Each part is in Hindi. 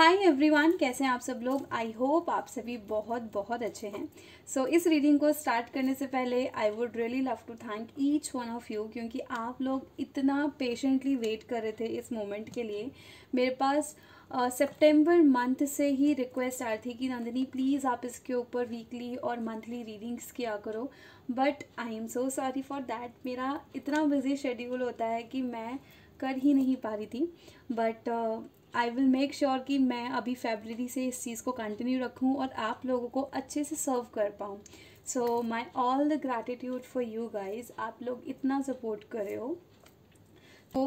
हाय एवरीवन, कैसे हैं आप सब लोग। आई होप आप सभी बहुत बहुत अच्छे हैं। सो इस रीडिंग को स्टार्ट करने से पहले I would really love to thank each one of you, क्योंकि आप लोग इतना पेशेंटली वेट कर रहे थे इस मोमेंट के लिए। मेरे पास सितंबर मंथ से ही रिक्वेस्ट आ रही थी कि नंदिनी प्लीज़ आप इसके ऊपर वीकली और मंथली रीडिंग्स किया करो, but I am so sorry for that. मेरा इतना बिजी शेड्यूल होता है कि मैं कर ही नहीं पा रही थी, but I will make sure कि मैं अभी फरवरी से इस चीज़ को कंटिन्यू रखूँ और आप लोगों को अच्छे से सर्व कर पाऊँ। So my all the gratitude for you guys, आप लोग इतना सपोर्ट कर रहे हो। तो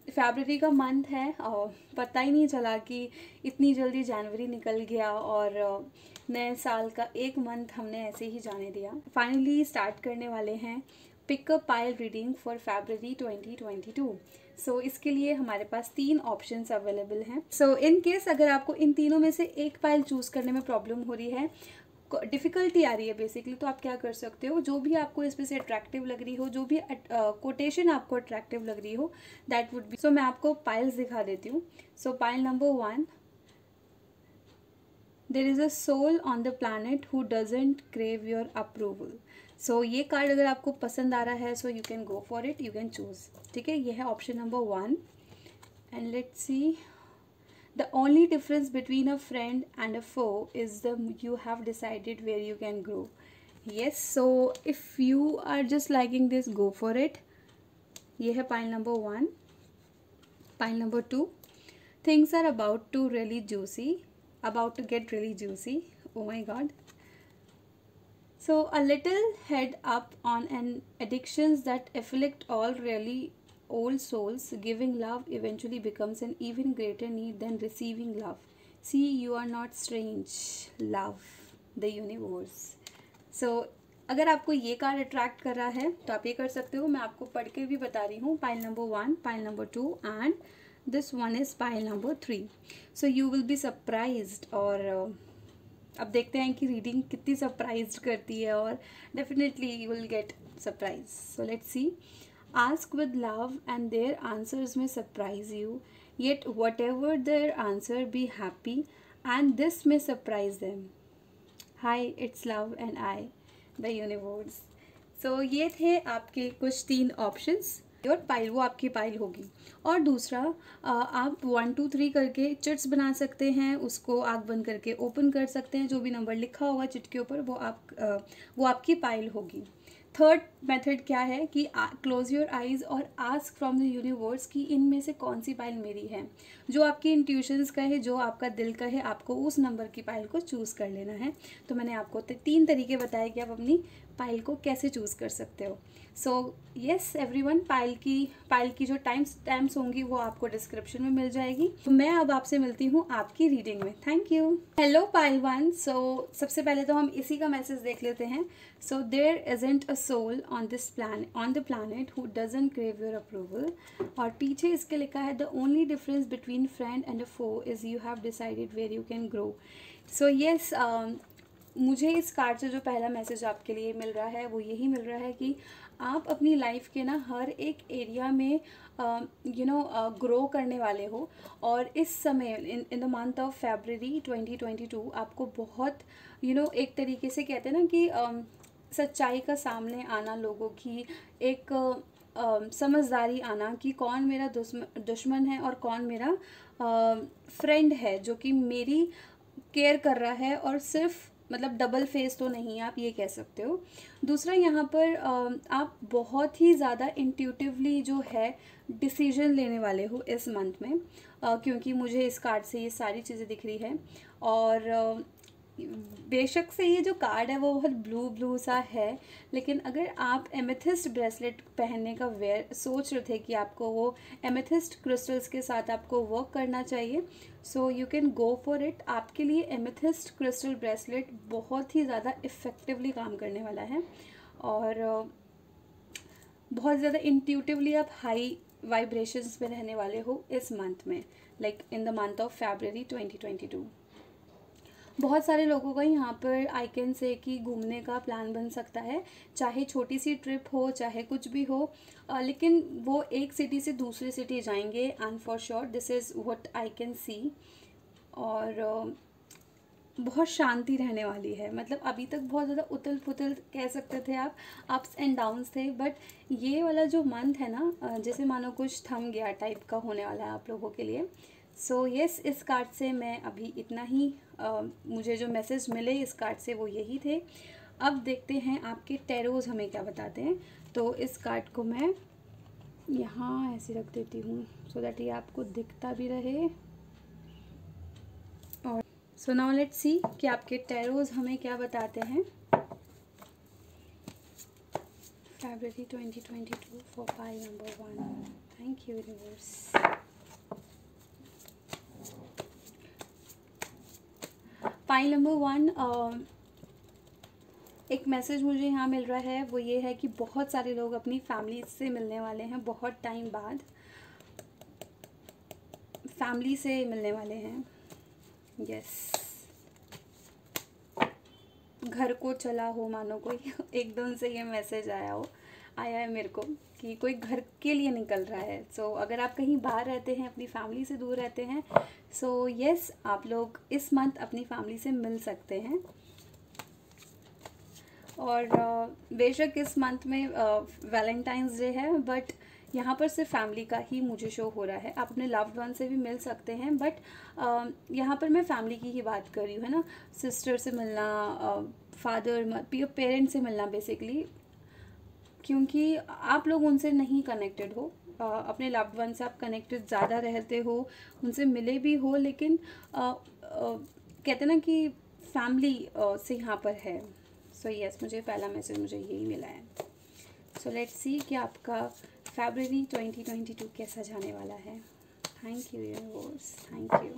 फरवरी का मंथ है, पता ही नहीं चला कि इतनी जल्दी जनवरी निकल गया और नए साल का एक मंथ हमने ऐसे ही जाने दिया। फाइनली स्टार्ट करने वाले हैं पिकअप पाइल रीडिंग फॉर फरवरी 2022। सो इसके लिए हमारे पास 3 ऑप्शंस अवेलेबल हैं। सो इन केस अगर आपको इन तीनों में से एक पाइल चूज़ करने में प्रॉब्लम हो रही है, डिफ़िकल्टी आ रही है बेसिकली, तो आप क्या कर सकते हो, जो भी आपको इसमें से अट्रैक्टिव लग रही हो, जो भी कोटेशन आपको अट्रैक्टिव लग रही हो, दैट वुड बी। सो मैं आपको पाइल्स दिखा देती हूँ। So pile number 1, there is a soul on the planet who doesn't crave your approval. So ये कार्ड अगर आपको पसंद आ रहा है, so you can go for it, you can choose. ठीक है, ये है option number 1। And let's see, the only difference between a friend and a foe is you have decided where you can grow. Yes, so if you are just liking this, go for it. ये है pile number 1. Pile number 2, things are about to get really juicy. Oh my god. So a little head up on an addictions that afflict all really old souls. Giving love eventually becomes an even greater need than receiving love. See, you are not strange. Love the universe. So अगर आपको ये कार्ड अट्रैक्ट कर रहा है तो आप ये कर सकते हो। मैं आपको पढ़ के भी बता रही हूँ। Pile number 1, pile number 2 and this one is pile number 3. So you will be surprised. और अब देखते हैं कि रीडिंग कितनी सरप्राइज्ड करती है, और definitely you will get surprise. So let's C. Ask with love and their answers may surprise you, yet whatever their answer, be happy and this may surprise them. Hi, it's love and I, the universe. So ये थे आपके कुछ 3 ऑप्शंस, और पाइल वो आपकी पाइल होगी। और दूसरा, आप 1 2 3 करके चिट्स बना सकते हैं, उसको आँख बंद करके ओपन कर सकते हैं। जो भी नंबर लिखा होगा चिट के ऊपर वो आपकी पाइल होगी। थर्ड मेथड क्या है कि क्लोज योर आइज़ और आस्क फ्रॉम द यूनिवर्स कि इनमें से कौन सी पाइल मेरी है। जो आपकी इंट्यूशंस का है, जो आपका दिल का है, आपको उस नंबर की पाइल को चूज़ कर लेना है। तो मैंने आपको 3 तरीके बताए कि आप अपनी पाइल को कैसे चूज़ कर सकते हो। सो येस एवरीवन, पाइल की जो टाइम्स होंगी वो आपको डिस्क्रिप्शन में मिल जाएगी। तो मैं अब आपसे मिलती हूँ आपकी रीडिंग में। Thank you. Hello pile 1। सो सबसे पहले तो हम इसी का मैसेज देख लेते हैं। So there isn't a soul on the planet who doesn't crave your approval. और पीछे इसके लिखा है the only difference between friend and a foe is you have decided where you can grow. So yes, मुझे इस कार्ड से जो पहला मैसेज आपके लिए मिल रहा है वो यही मिल रहा है कि आप अपनी लाइफ के ना हर एक एरिया में ग्रो करने वाले हो। और इस समय in the month of February 2022 आपको बहुत एक तरीके से कहते हैं ना कि सच्चाई का सामने आना, लोगों की एक समझदारी आना कि कौन मेरा दुश्मन है और कौन मेरा फ्रेंड है जो कि मेरी केयर कर रहा है, और सिर्फ मतलब डबल फेस तो नहीं, आप ये कह सकते हो। दूसरा, यहाँ पर आप बहुत ही ज़्यादा इंट्यूटिवली जो है डिसीजन लेने वाले हो इस मंथ में, क्योंकि मुझे इस कार्ड से ये सारी चीज़ें दिख रही है। और बेशक से ये जो कार्ड है वो बहुत ब्लू सा है, लेकिन अगर आप एमेथिस्ट ब्रेसलेट पहनने का सोच रहे थे कि आपको वो एमेथिस्ट क्रिस्टल्स के साथ आपको वर्क करना चाहिए, सो you can go for it. आपके लिए एमेथिस्ट क्रिस्टल ब्रेसलेट बहुत ही ज़्यादा इफ़ेक्टिवली काम करने वाला है, और बहुत ज़्यादा इंट्यूटिवली आप हाई वाइब्रेशंस में रहने वाले हो इस मंथ में, like in the month of February 2022। बहुत सारे लोगों का यहाँ पर आई कैन से कि घूमने का प्लान बन सकता है, चाहे छोटी सी ट्रिप हो, चाहे कुछ भी हो, लेकिन वो एक सिटी से दूसरी सिटी जाएंगे, and for sure this is what I can see. और बहुत शांति रहने वाली है। मतलब अभी तक बहुत ज़्यादा उथल पुथल कह सकते थे आप, अप्स एंड डाउन्स थे, बट ये वाला जो मंथ है ना, जैसे मानो कुछ थम गया टाइप का होने वाला है आप लोगों के लिए। सो यस, इस कार्ड से मैं अभी इतना ही, मुझे जो मैसेज मिले इस कार्ड से वो यही थे। अब देखते हैं आपके टैरोज हमें क्या बताते हैं। तो इस कार्ड को मैं यहाँ ऐसे रख देती हूँ सो दैट ये आपको दिखता भी रहे। और सो नाउ लेट्स सी कि आपके टैरोज हमें क्या बताते हैं। February 2022 for pile number 1. Thank you universe. Pile number 1, एक मैसेज मुझे यहाँ मिल रहा है, वो ये है कि बहुत सारे लोग अपनी फैमिली से मिलने वाले हैं, बहुत टाइम बाद फैमिली से मिलने वाले हैं। यस, घर को चला हो मानो कोई, एकदम से ये मैसेज आया है मेरे को कि कोई घर के लिए निकल रहा है। सो अगर आप कहीं बाहर रहते हैं, अपनी फैमिली से दूर रहते हैं, सो यस, आप लोग इस मंथ अपनी फैमिली से मिल सकते हैं। और बेशक इस मंथ में वैलेंटाइंस डे है, बट यहाँ पर सिर्फ फैमिली का ही मुझे शो हो रहा है। आप अपने लव्ड वन से भी मिल सकते हैं, बट यहाँ पर मैं फैमिली की ही बात कर रही हूँ, है ना। सिस्टर से मिलना, फादर पेरेंट्स से मिलना बेसिकली, क्योंकि आप लोग उनसे नहीं कनेक्टेड हो। अपने लव्ड वन से आप कनेक्टेड ज़्यादा रहते हो, उनसे मिले भी हो, लेकिन कहते हैं ना कि फैमिली से यहाँ पर है। सो यस, मुझे पहला मैसेज मुझे यही मिला है। सो लेट्स सी कि आपका फरवरी 2022 कैसा जाने वाला है। Thank you universe, thank you.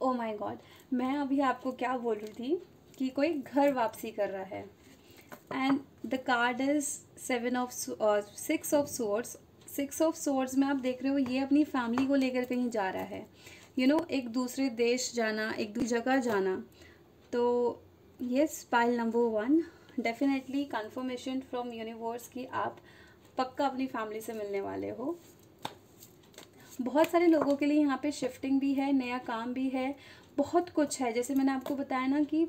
O my God, मैं अभी आपको क्या बोल रही थी कि कोई घर वापसी कर रहा है, and the card is 6 of swords. 6 of swords में आप देख रहे हो ये अपनी फैमिली को लेकर कहीं जा रहा है, एक दूसरे देश जाना, एक दूसरी जगह जाना। तो yes, pile number 1, definitely confirmation from universe कि आप पक्का अपनी फैमिली से मिलने वाले हो। बहुत सारे लोगों के लिए यहाँ पे शिफ्टिंग भी है, नया काम भी है, बहुत कुछ है। जैसे मैंने आपको बताया ना कि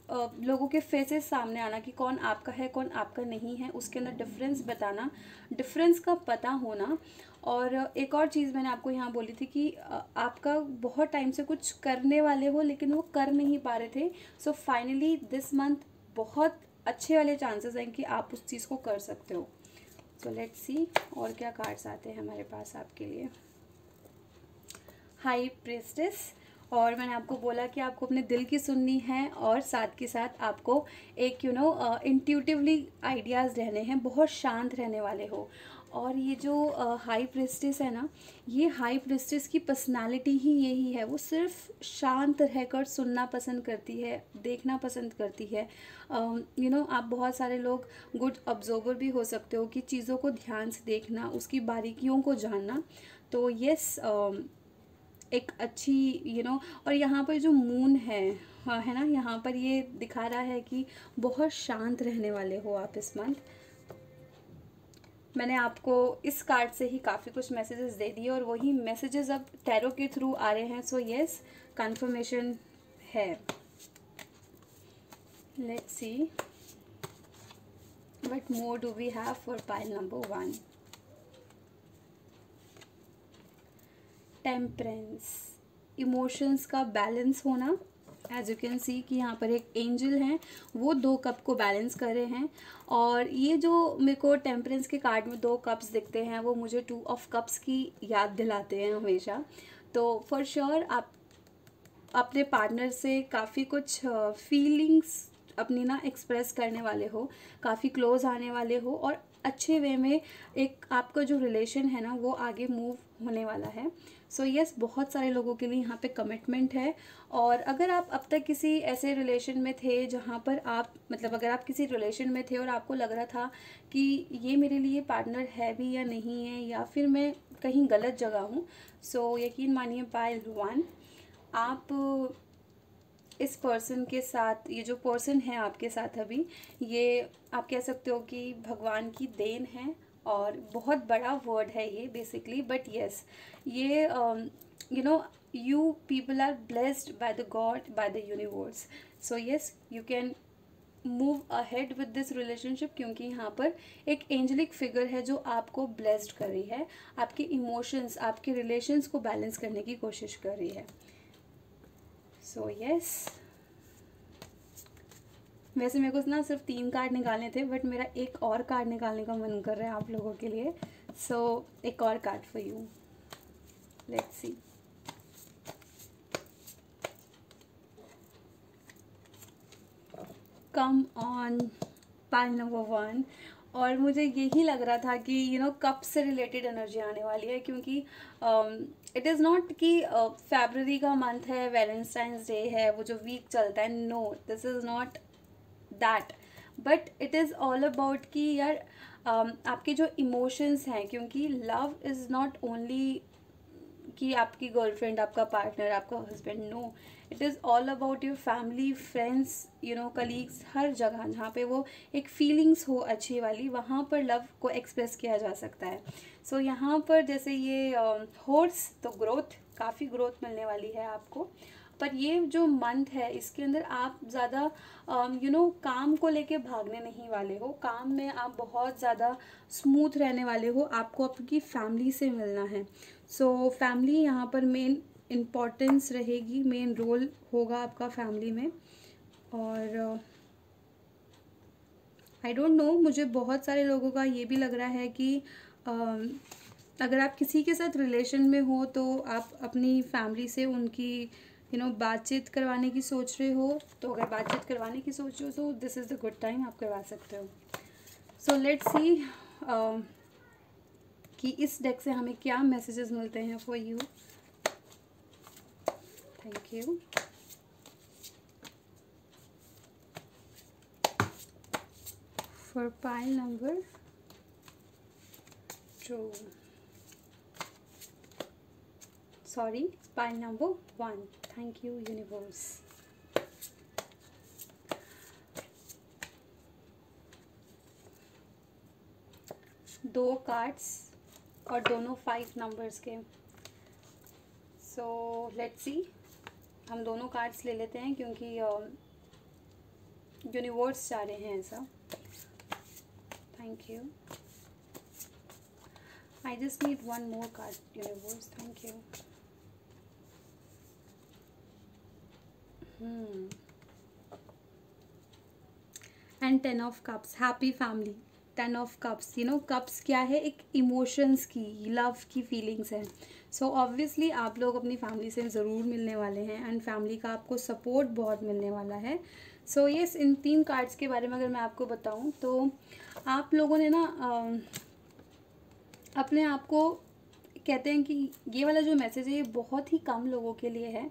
लोगों के फेसेस सामने आना कि कौन आपका है कौन आपका नहीं है, उसके अंदर डिफरेंस बताना, डिफरेंस का पता होना। और एक और चीज़ मैंने आपको यहाँ बोली थी कि आपका बहुत टाइम से कुछ करने वाले हो लेकिन वो कर नहीं पा रहे थे। सो फाइनली दिस मंथ बहुत अच्छे वाले चांसेस हैं कि आप उस चीज़ को कर सकते हो। सो लेट्स सी और क्या कार्ड्स आते हैं हमारे पास आपके लिए। हाई प्रीस्टेस, और मैंने आपको बोला कि आपको अपने दिल की सुननी है और साथ के साथ आपको एक इंट्यूटिवली आइडियाज़ रहने हैं, बहुत शांत रहने वाले हो। और ये जो हाई प्रीस्टेस है ना, ये हाई प्रीस्टेस की पर्सनालिटी ही यही है, वो सिर्फ शांत रहकर सुनना पसंद करती है, देखना पसंद करती है। आप बहुत सारे लोग गुड ऑब्जर्वर भी हो सकते हो कि चीज़ों को ध्यान से देखना, उसकी बारीकियों को जानना। तो यस, एक अच्छी और यहाँ पर जो मून है, हाँ है ना, यहाँ पर ये दिखा रहा है कि बहुत शांत रहने वाले हो आप इस मंथ। मैंने आपको इस कार्ड से ही काफ़ी कुछ मैसेजेस दे दिए और वही मैसेजेस अब टैरो के थ्रू आ रहे हैं। सो यस, कंफर्मेशन है। Let's see what more do we have for pile number 1। Temperance, emotions का बैलेंस होना। एज यू कैन सी कि यहाँ पर एक एंजल हैं, वो 2 कप को बैलेंस कर रहे हैं। और ये जो मेरे को टेम्परेंस के कार्ड में 2 कप्स दिखते हैं, वो मुझे 2 ऑफ कप्स की याद दिलाते हैं हमेशा। तो फॉर श्योर आप अपने पार्टनर से काफ़ी कुछ फीलिंग्स अपनी ना एक्सप्रेस करने वाले हो, काफ़ी क्लोज आने वाले हो, और अच्छे वे में एक आपका जो रिलेशन है ना वो आगे मूव होने वाला है। सो यस, बहुत सारे लोगों के लिए यहाँ पे कमिटमेंट है। और अगर आप अब तक किसी ऐसे रिलेशन में थे जहाँ पर आप अगर आप किसी रिलेशन में थे और आपको लग रहा था कि ये मेरे लिए पार्टनर है भी या नहीं है, या फिर मैं कहीं गलत जगह हूँ, सो यकीन मानिए पाइल 1, आप इस पर्सन के साथ, ये जो पर्सन है आपके साथ अभी, ये आप कह सकते हो कि भगवान की देन है, और बहुत बड़ा वर्ड है ये बेसिकली, बट येस, ये you know you people are blessed by the God, by the universe. So yes, you can move ahead with this relationship, क्योंकि यहाँ पर एक एंजलिक फिगर है जो आपको ब्लेस्ड कर रही है, आपके इमोशंस, आपके रिलेशंस को बैलेंस करने की कोशिश कर रही है. सो यस, वैसे मेरे को ना सिर्फ 3 कार्ड निकालने थे, बट मेरा एक और कार्ड निकालने का मन कर रहा है आप लोगों के लिए. सो एक और card for you. Let's see. Come on, pile number 1. और मुझे यही लग रहा था कि कप से रिलेटेड एनर्जी आने वाली है, क्योंकि इट इज़ नॉट कि फेब्रुअरी का मंथ है, वैलेंटाइंस डे है, वो जो वीक चलता है. No, this is not that, but it is all about कि यार आपके जो इमोशंस हैं, क्योंकि लव इज़ नॉट ओनली कि आपकी गर्लफ्रेंड, आपका पार्टनर, आपका husband. No, it is all about your family, friends, colleagues, हर जगह जहाँ पे वो एक फीलिंग्स हो अच्छी वाली, वहाँ पर लव को एक्सप्रेस किया जा सकता है. सो यहाँ पर जैसे ये हॉर्स, तो ग्रोथ, काफ़ी ग्रोथ मिलने वाली है आपको. पर ये जो मंथ है, इसके अंदर आप ज़्यादा काम को लेके भागने नहीं वाले हो. काम में आप बहुत ज़्यादा स्मूथ रहने वाले हो. आपको आपकी फैमिली से मिलना है. सो फैमिली यहाँ पर मेन इम्पॉर्टेंस रहेगी, मेन रोल होगा आपका फैमिली में. और आई डोंट नो, मुझे बहुत सारे लोगों का ये भी लग रहा है कि अगर आप किसी के साथ रिलेशन में हो तो आप अपनी फैमिली से उनकी बातचीत करवाने की सोच रहे हो. तो अगर बातचीत करवाने की सोच रहे हो तो this is the good time, आप करवा सकते हो. सो लेट्स सी कि इस डेक से हमें क्या मैसेजेस मिलते हैं for you. Thank you. For pile number 2, sorry, pile number 1. Thank you universe. दो कार्ड्स और दोनों 5 नंबर्स के. सो लेट्स सी, हम दोनों कार्ड्स ले लेते हैं क्योंकि यूनिवर्स चाह रहे हैं ऐसा. Thank you. I just need one more card universe. Thank you. And 10 of cups, happy family. 10 of cups, cups क्या है, एक इमोशंस की, लव की फीलिंग्स है. सो ऑब्वियसली आप लोग अपनी फैमिली से ज़रूर मिलने वाले हैं, एंड फैमिली का आपको सपोर्ट बहुत मिलने वाला है. सो येस, इन 3 कार्ड्स के बारे में अगर मैं आपको बताऊं तो आप लोगों ने ना अपने आप को, कहते हैं कि ये वाला जो मैसेज है ये बहुत ही कम लोगों के लिए है.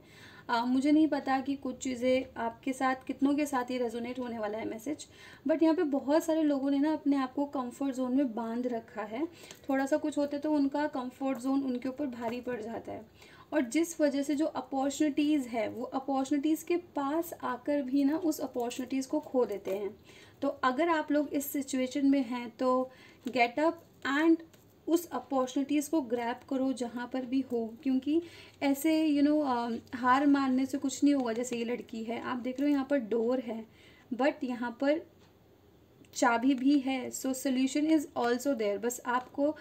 मुझे नहीं पता कि कुछ चीज़ें आपके साथ, कितनों के साथ ये रेजोनेट होने वाला है मैसेज, बट यहाँ पे बहुत सारे लोगों ने ना अपने आप को कंफर्ट जोन में बांध रखा है. थोड़ा सा कुछ होता है तो उनका कंफर्ट जोन उनके ऊपर भारी पड़ जाता है, और जिस वजह से जो अपॉर्चुनिटीज़ है वो अपॉर्चुनिटीज़ के पास आकर भी ना उस अपॉर्चुनिटीज़ को खो देते हैं. तो अगर आप लोग इस सिचुएशन में हैं तो गेट अप एंड उस अपॉर्चुनिटीज़ को ग्रैब करो जहाँ पर भी हो, क्योंकि ऐसे हार मानने से कुछ नहीं होगा. जैसे ये लड़की है, आप देख रहे हो यहाँ पर डोर है, बट यहाँ पर चाबी भी है. So solution is also there. बस आपको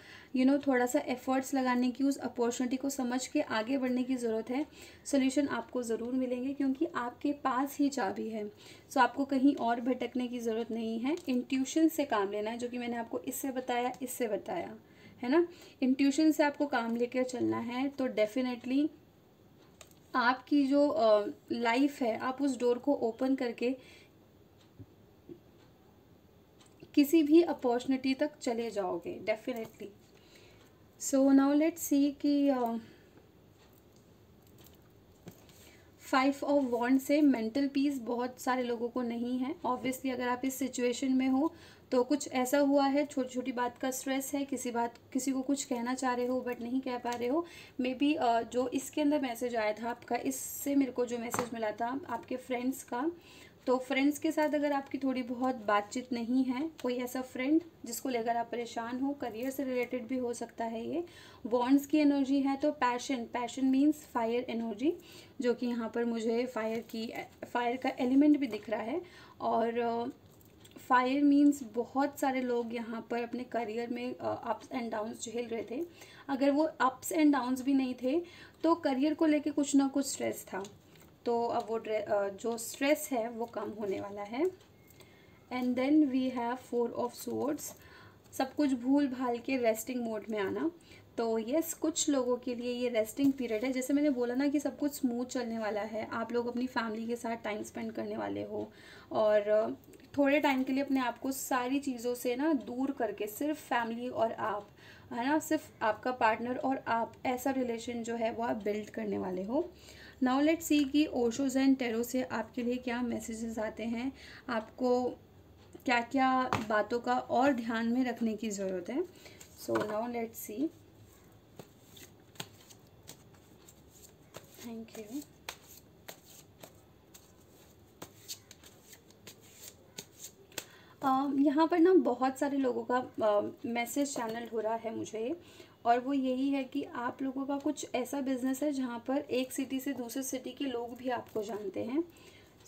थोड़ा सा एफर्ट्स लगाने की, उस अपॉर्चुनिटी को समझ के आगे बढ़ने की ज़रूरत है. सोल्यूशन आपको ज़रूर मिलेंगे क्योंकि आपके पास ही चाबी है. सो आपको कहीं और भटकने की ज़रूरत नहीं है. इंट्यूशन से काम लेना है, जो कि मैंने आपको इससे बताया है ना. इंट्यूशन से आपको काम लेकर चलना है, तो डेफिनेटली आपकी जो लाइफ है, आप उस डोर को ओपन करके किसी भी अपॉर्चुनिटी तक चले जाओगे definitely. So now let's see कि 5 ऑफ वॉन्ड से मेंटल पीस बहुत सारे लोगों को नहीं है। ऑब्वियसली अगर आप इस सिचुएशन में हो तो कुछ ऐसा हुआ है, छोटी छोटी बात का स्ट्रेस है, किसी को कुछ कहना चाह रहे हो बट नहीं कह पा रहे हो। मे बी जो इसके अंदर मैसेज आया था आपका, इससे मेरे को जो मैसेज मिला था आपके फ्रेंड्स का, तो फ्रेंड्स के साथ अगर आपकी थोड़ी बहुत बातचीत नहीं है, कोई ऐसा फ्रेंड जिसको लेकर आप परेशान हो, करियर से रिलेटेड भी हो सकता है ये। वॉन्ड्स की एनर्जी है तो पैशन मीन्स फायर एनर्जी, जो कि यहाँ पर मुझे फायर का एलिमेंट भी दिख रहा है। और फायर मीन्स बहुत सारे लोग यहाँ पर अपने करियर में अप्स एंड डाउन्स झेल रहे थे। अगर वो अप्स एंड डाउन्स भी नहीं थे तो करियर को लेके कुछ ना कुछ स्ट्रेस था, तो अब वो जो स्ट्रेस है वो कम होने वाला है। And then we have 4 of swords, सब कुछ भूल भाल के रेस्टिंग मोड में आना। तो यस, कुछ लोगों के लिए ये रेस्टिंग पीरियड है। जैसे मैंने बोला ना कि सब कुछ स्मूथ चलने वाला है, आप लोग अपनी फैमिली के साथ टाइम स्पेंड करने वाले हो और थोड़े टाइम के लिए अपने आप को सारी चीज़ों से ना दूर करके सिर्फ फैमिली और आप, है ना, सिर्फ आपका पार्टनर और आप, ऐसा रिलेशन जो है वो आप बिल्ड करने वाले हो। नाउ लेट्स सी कि ओशोज एंड टैरो से आपके लिए क्या मैसेजेस आते हैं, आपको क्या क्या बातों का और ध्यान में रखने की ज़रूरत है। So now let's C. Thank you. यहाँ पर ना बहुत सारे लोगों का मैसेज चैनल हो रहा है मुझे, और वो यही है कि आप लोगों का कुछ ऐसा बिजनेस है जहाँ पर एक सिटी से दूसरे सिटी के लोग भी आपको जानते हैं।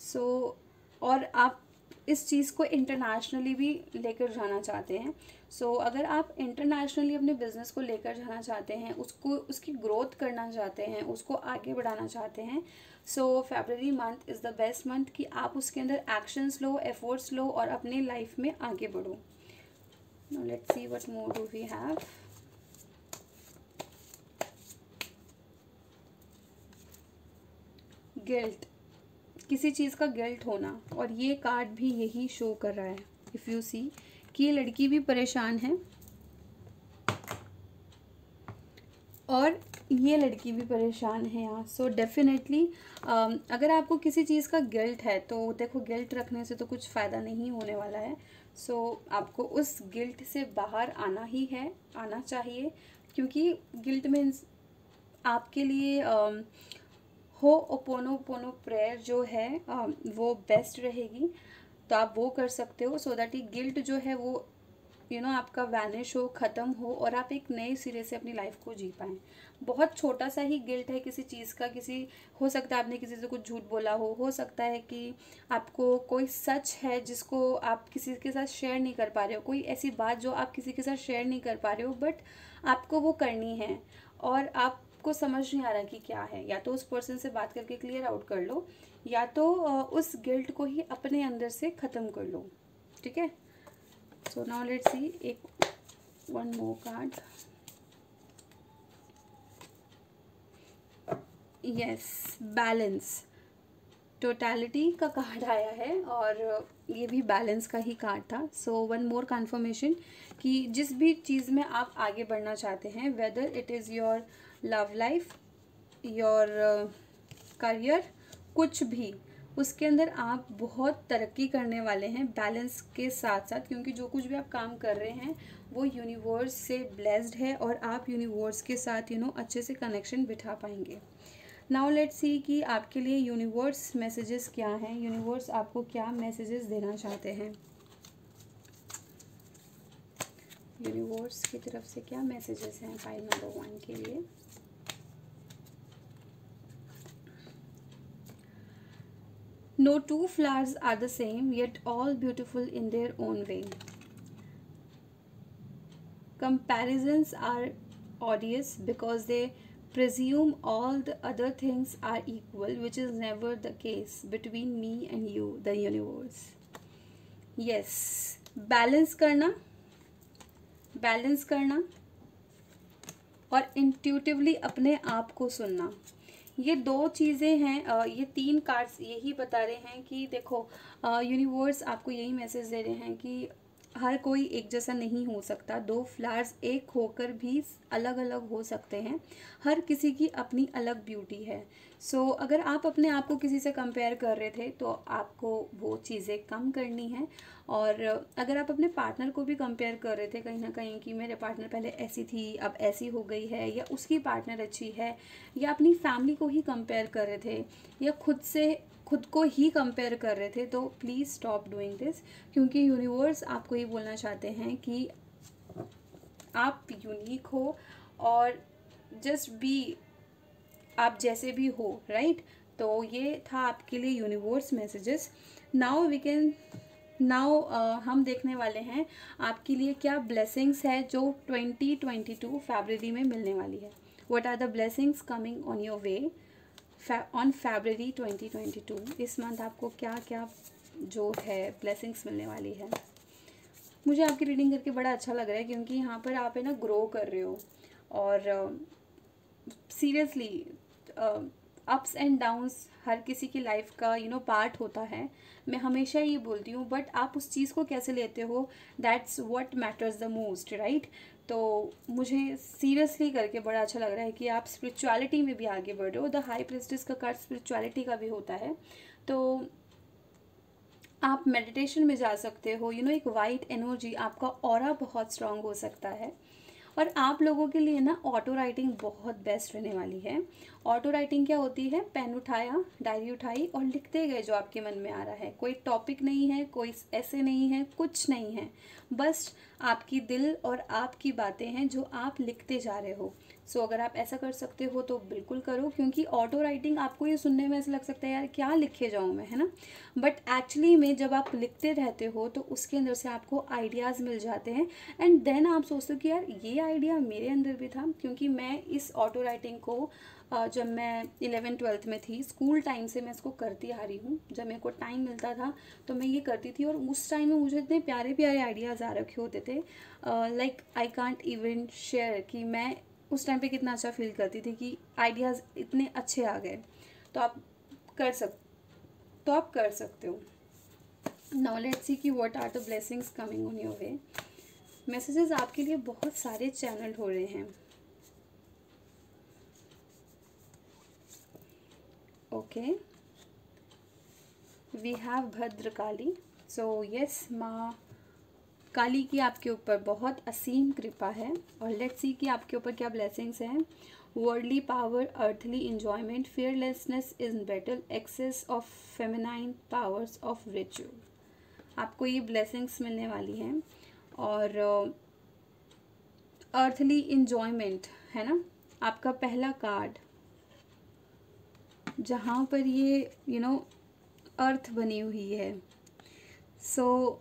सो और आप इस चीज़ को इंटरनेशनली भी लेकर जाना चाहते हैं। सो अगर आप इंटरनेशनली अपने बिज़नेस को लेकर जाना चाहते हैं, उसकी ग्रोथ करना चाहते हैं, उसको आगे बढ़ाना चाहते हैं, so February month is the best month कि आप उसके अंदर एक्शंस लो, एफर्ट्स लो और अपने लाइफ में आगे बढ़ो। Now let's see what more do we have. Guilt, किसी चीज़ का गिल्ट होना, और ये कार्ड भी यही शो कर रहा है इफ़ यू सी कि ये लड़की भी परेशान है और ये लड़की भी परेशान है यहाँ। सो डेफिनेटली अगर आपको किसी चीज़ का गिल्ट है तो देखो, गिल्ट रखने से तो कुछ फ़ायदा नहीं होने वाला है। सो आपको उस गिल्ट से बाहर आना ही है, आना चाहिए, क्योंकि गिल्ट मीन्स आपके लिए हो ओपोनोपोनो प्रेयर जो है वो बेस्ट रहेगी, तो आप वो कर सकते हो सो दैट ये गिल्ट जो है वो आपका वैनिश हो, ख़त्म हो और आप एक नए सिरे से अपनी लाइफ को जी पाएँ। बहुत छोटा सा ही गिल्ट है किसी चीज़ का, हो सकता है आपने किसी से कुछ झूठ बोला हो सकता है कि आपको कोई सच है जिसको आप किसी के साथ शेयर नहीं कर पा रहे हो, कोई ऐसी बात जो आप किसी के साथ शेयर नहीं कर पा रहे हो बट आपको वो करनी है और आपको समझ नहीं आ रहा कि क्या है। या तो उस पर्सन से बात करके क्लियर आउट कर लो, या तो उस गिल्ट को ही अपने अंदर से ख़त्म कर लो, ठीक है। So now let's C one more card. Yes, balance, totality का कार्ड आया है और ये भी बैलेंस का ही कार्ड था। सो वन मोर कन्फर्मेशन कि जिस भी चीज़ में आप आगे बढ़ना चाहते हैं, whether it is your love life, your career, कुछ भी, उसके अंदर आप बहुत तरक्की करने वाले हैं बैलेंस के साथ साथ, क्योंकि जो कुछ भी आप काम कर रहे हैं वो यूनिवर्स से ब्लेस्ड है और आप यूनिवर्स के साथ अच्छे से कनेक्शन बिठा पाएंगे। नाउ लेट्स सी कि आपके लिए यूनिवर्स मैसेजेस क्या हैं, यूनिवर्स आपको क्या मैसेजेस देना चाहते हैं, यूनिवर्स की तरफ से क्या मैसेजेस हैं पाइल नंबर 1 के लिए। No two flowers are the same, yet all beautiful in their own way. Comparisons are odious because they presume all the other things are equal, which is never the case between me and you, the universe. Yes, balance करना और इंट्यूटिवली अपने आप को सुनना, ये दो चीज़ें हैं। ये 3 कार्ड्स यही बता रहे हैं कि देखो, यूनिवर्स आपको यही मैसेज दे रहे हैं कि हर कोई एक जैसा नहीं हो सकता, दो फ्लावर्स एक होकर भी अलग अलग हो सकते हैं, हर किसी की अपनी अलग ब्यूटी है। सो अगर आप अपने आप को किसी से कंपेयर कर रहे थे तो आपको वो चीज़ें कम करनी है। और अगर आप अपने पार्टनर को भी कंपेयर कर रहे थे कहीं ना कहीं कि मेरे पार्टनर पहले ऐसी थी अब ऐसी हो गई है, या उसकी पार्टनर अच्छी है, या अपनी फैमिली को ही कंपेयर कर रहे थे, या खुद को ही कंपेयर कर रहे थे, तो प्लीज़ स्टॉप डूइंग दिस। क्योंकि यूनिवर्स आपको ये बोलना चाहते हैं कि आप यूनिक हो और जस्ट बी, आप जैसे भी हो, राइट। तो ये था आपके लिए यूनिवर्स मैसेजेस। नाउ हम देखने वाले हैं आपके लिए क्या ब्लेसिंग्स है जो 2022 फरवरी में मिलने वाली है। What are the blessings coming on your way on February 2022। इस मंथ आपको क्या क्या जो है ब्लेसिंग्स मिलने वाली है। मुझे आपकी रीडिंग करके बड़ा अच्छा लग रहा है क्योंकि यहाँ पर आप है ना ग्रो कर रहे हो, और सीरियसली अप्स एंड डाउन्स हर किसी की लाइफ का पार्ट होता है। मैं हमेशा ये बोलती हूँ, बट आप उस चीज़ को कैसे लेते हो, that's what matters the most, right. तो मुझे सीरियसली करके बड़ा अच्छा लग रहा है कि आप स्पिरिचुअलिटी में भी आगे बढ़ रहे हो। द हाई प्रिस्टेस का कार्ड स्पिरिचुअलिटी का भी होता है, तो आप मेडिटेशन में जा सकते हो। एक वाइट एनर्जी, आपका ऑरा बहुत स्ट्रांग हो सकता है। और आप लोगों के लिए ना ऑटो राइटिंग बहुत बेस्ट रहने वाली है। ऑटो राइटिंग क्या होती है, पेन उठाया, डायरी उठाई और लिखते गए जो आपके मन में आ रहा है। कोई टॉपिक नहीं है, कोई ऐसे नहीं है, कुछ नहीं है, बस आपकी दिल और आपकी बातें हैं जो आप लिखते जा रहे हो। सो अगर आप ऐसा कर सकते हो तो बिल्कुल करो, क्योंकि ऑटो राइटिंग आपको ये सुनने में ऐसा लग सकता है यार क्या लिखे जाऊँ मैं, है ना, बट एक्चुअली में जब आप लिखते रहते हो तो उसके अंदर से आपको आइडियाज़ मिल जाते हैं, एंड देन आप सोचते हो कि यार ये आइडिया मेरे अंदर भी था। क्योंकि मैं इस ऑटो राइटिंग को जब मैं 11th-12th में थी, स्कूल टाइम से मैं इसको करती आ रही हूँ। जब मेरे को टाइम मिलता था तो मैं ये करती थी, और उस टाइम में मुझे इतने प्यारे प्यारे आइडियाज़ आ रखे होते थे, like I can't even share कि मैं उस टाइम पे कितना अच्छा फील करती थी कि आइडियाज़ इतने अच्छे आ गए। तो आप कर सकते हो। नाउ लेट्स सी कि what are the blessings coming on your way. Messages आपके लिए बहुत सारे चैनल हो रहे हैं। Okay, we have Bhadrakali. So yes, माँ काली की आपके ऊपर बहुत असीम कृपा है। और लेट्स सी कि आपके ऊपर क्या ब्लेसिंग्स हैं। Worldly power, earthly enjoyment, fearlessness in battle, access of feminine powers of ritual. आपको ये ब्लेसिंग्स मिलने वाली हैं। और अर्थली इंजॉयमेंट है ना आपका पहला कार्ड, जहाँ पर ये अर्थ बनी हुई है। सो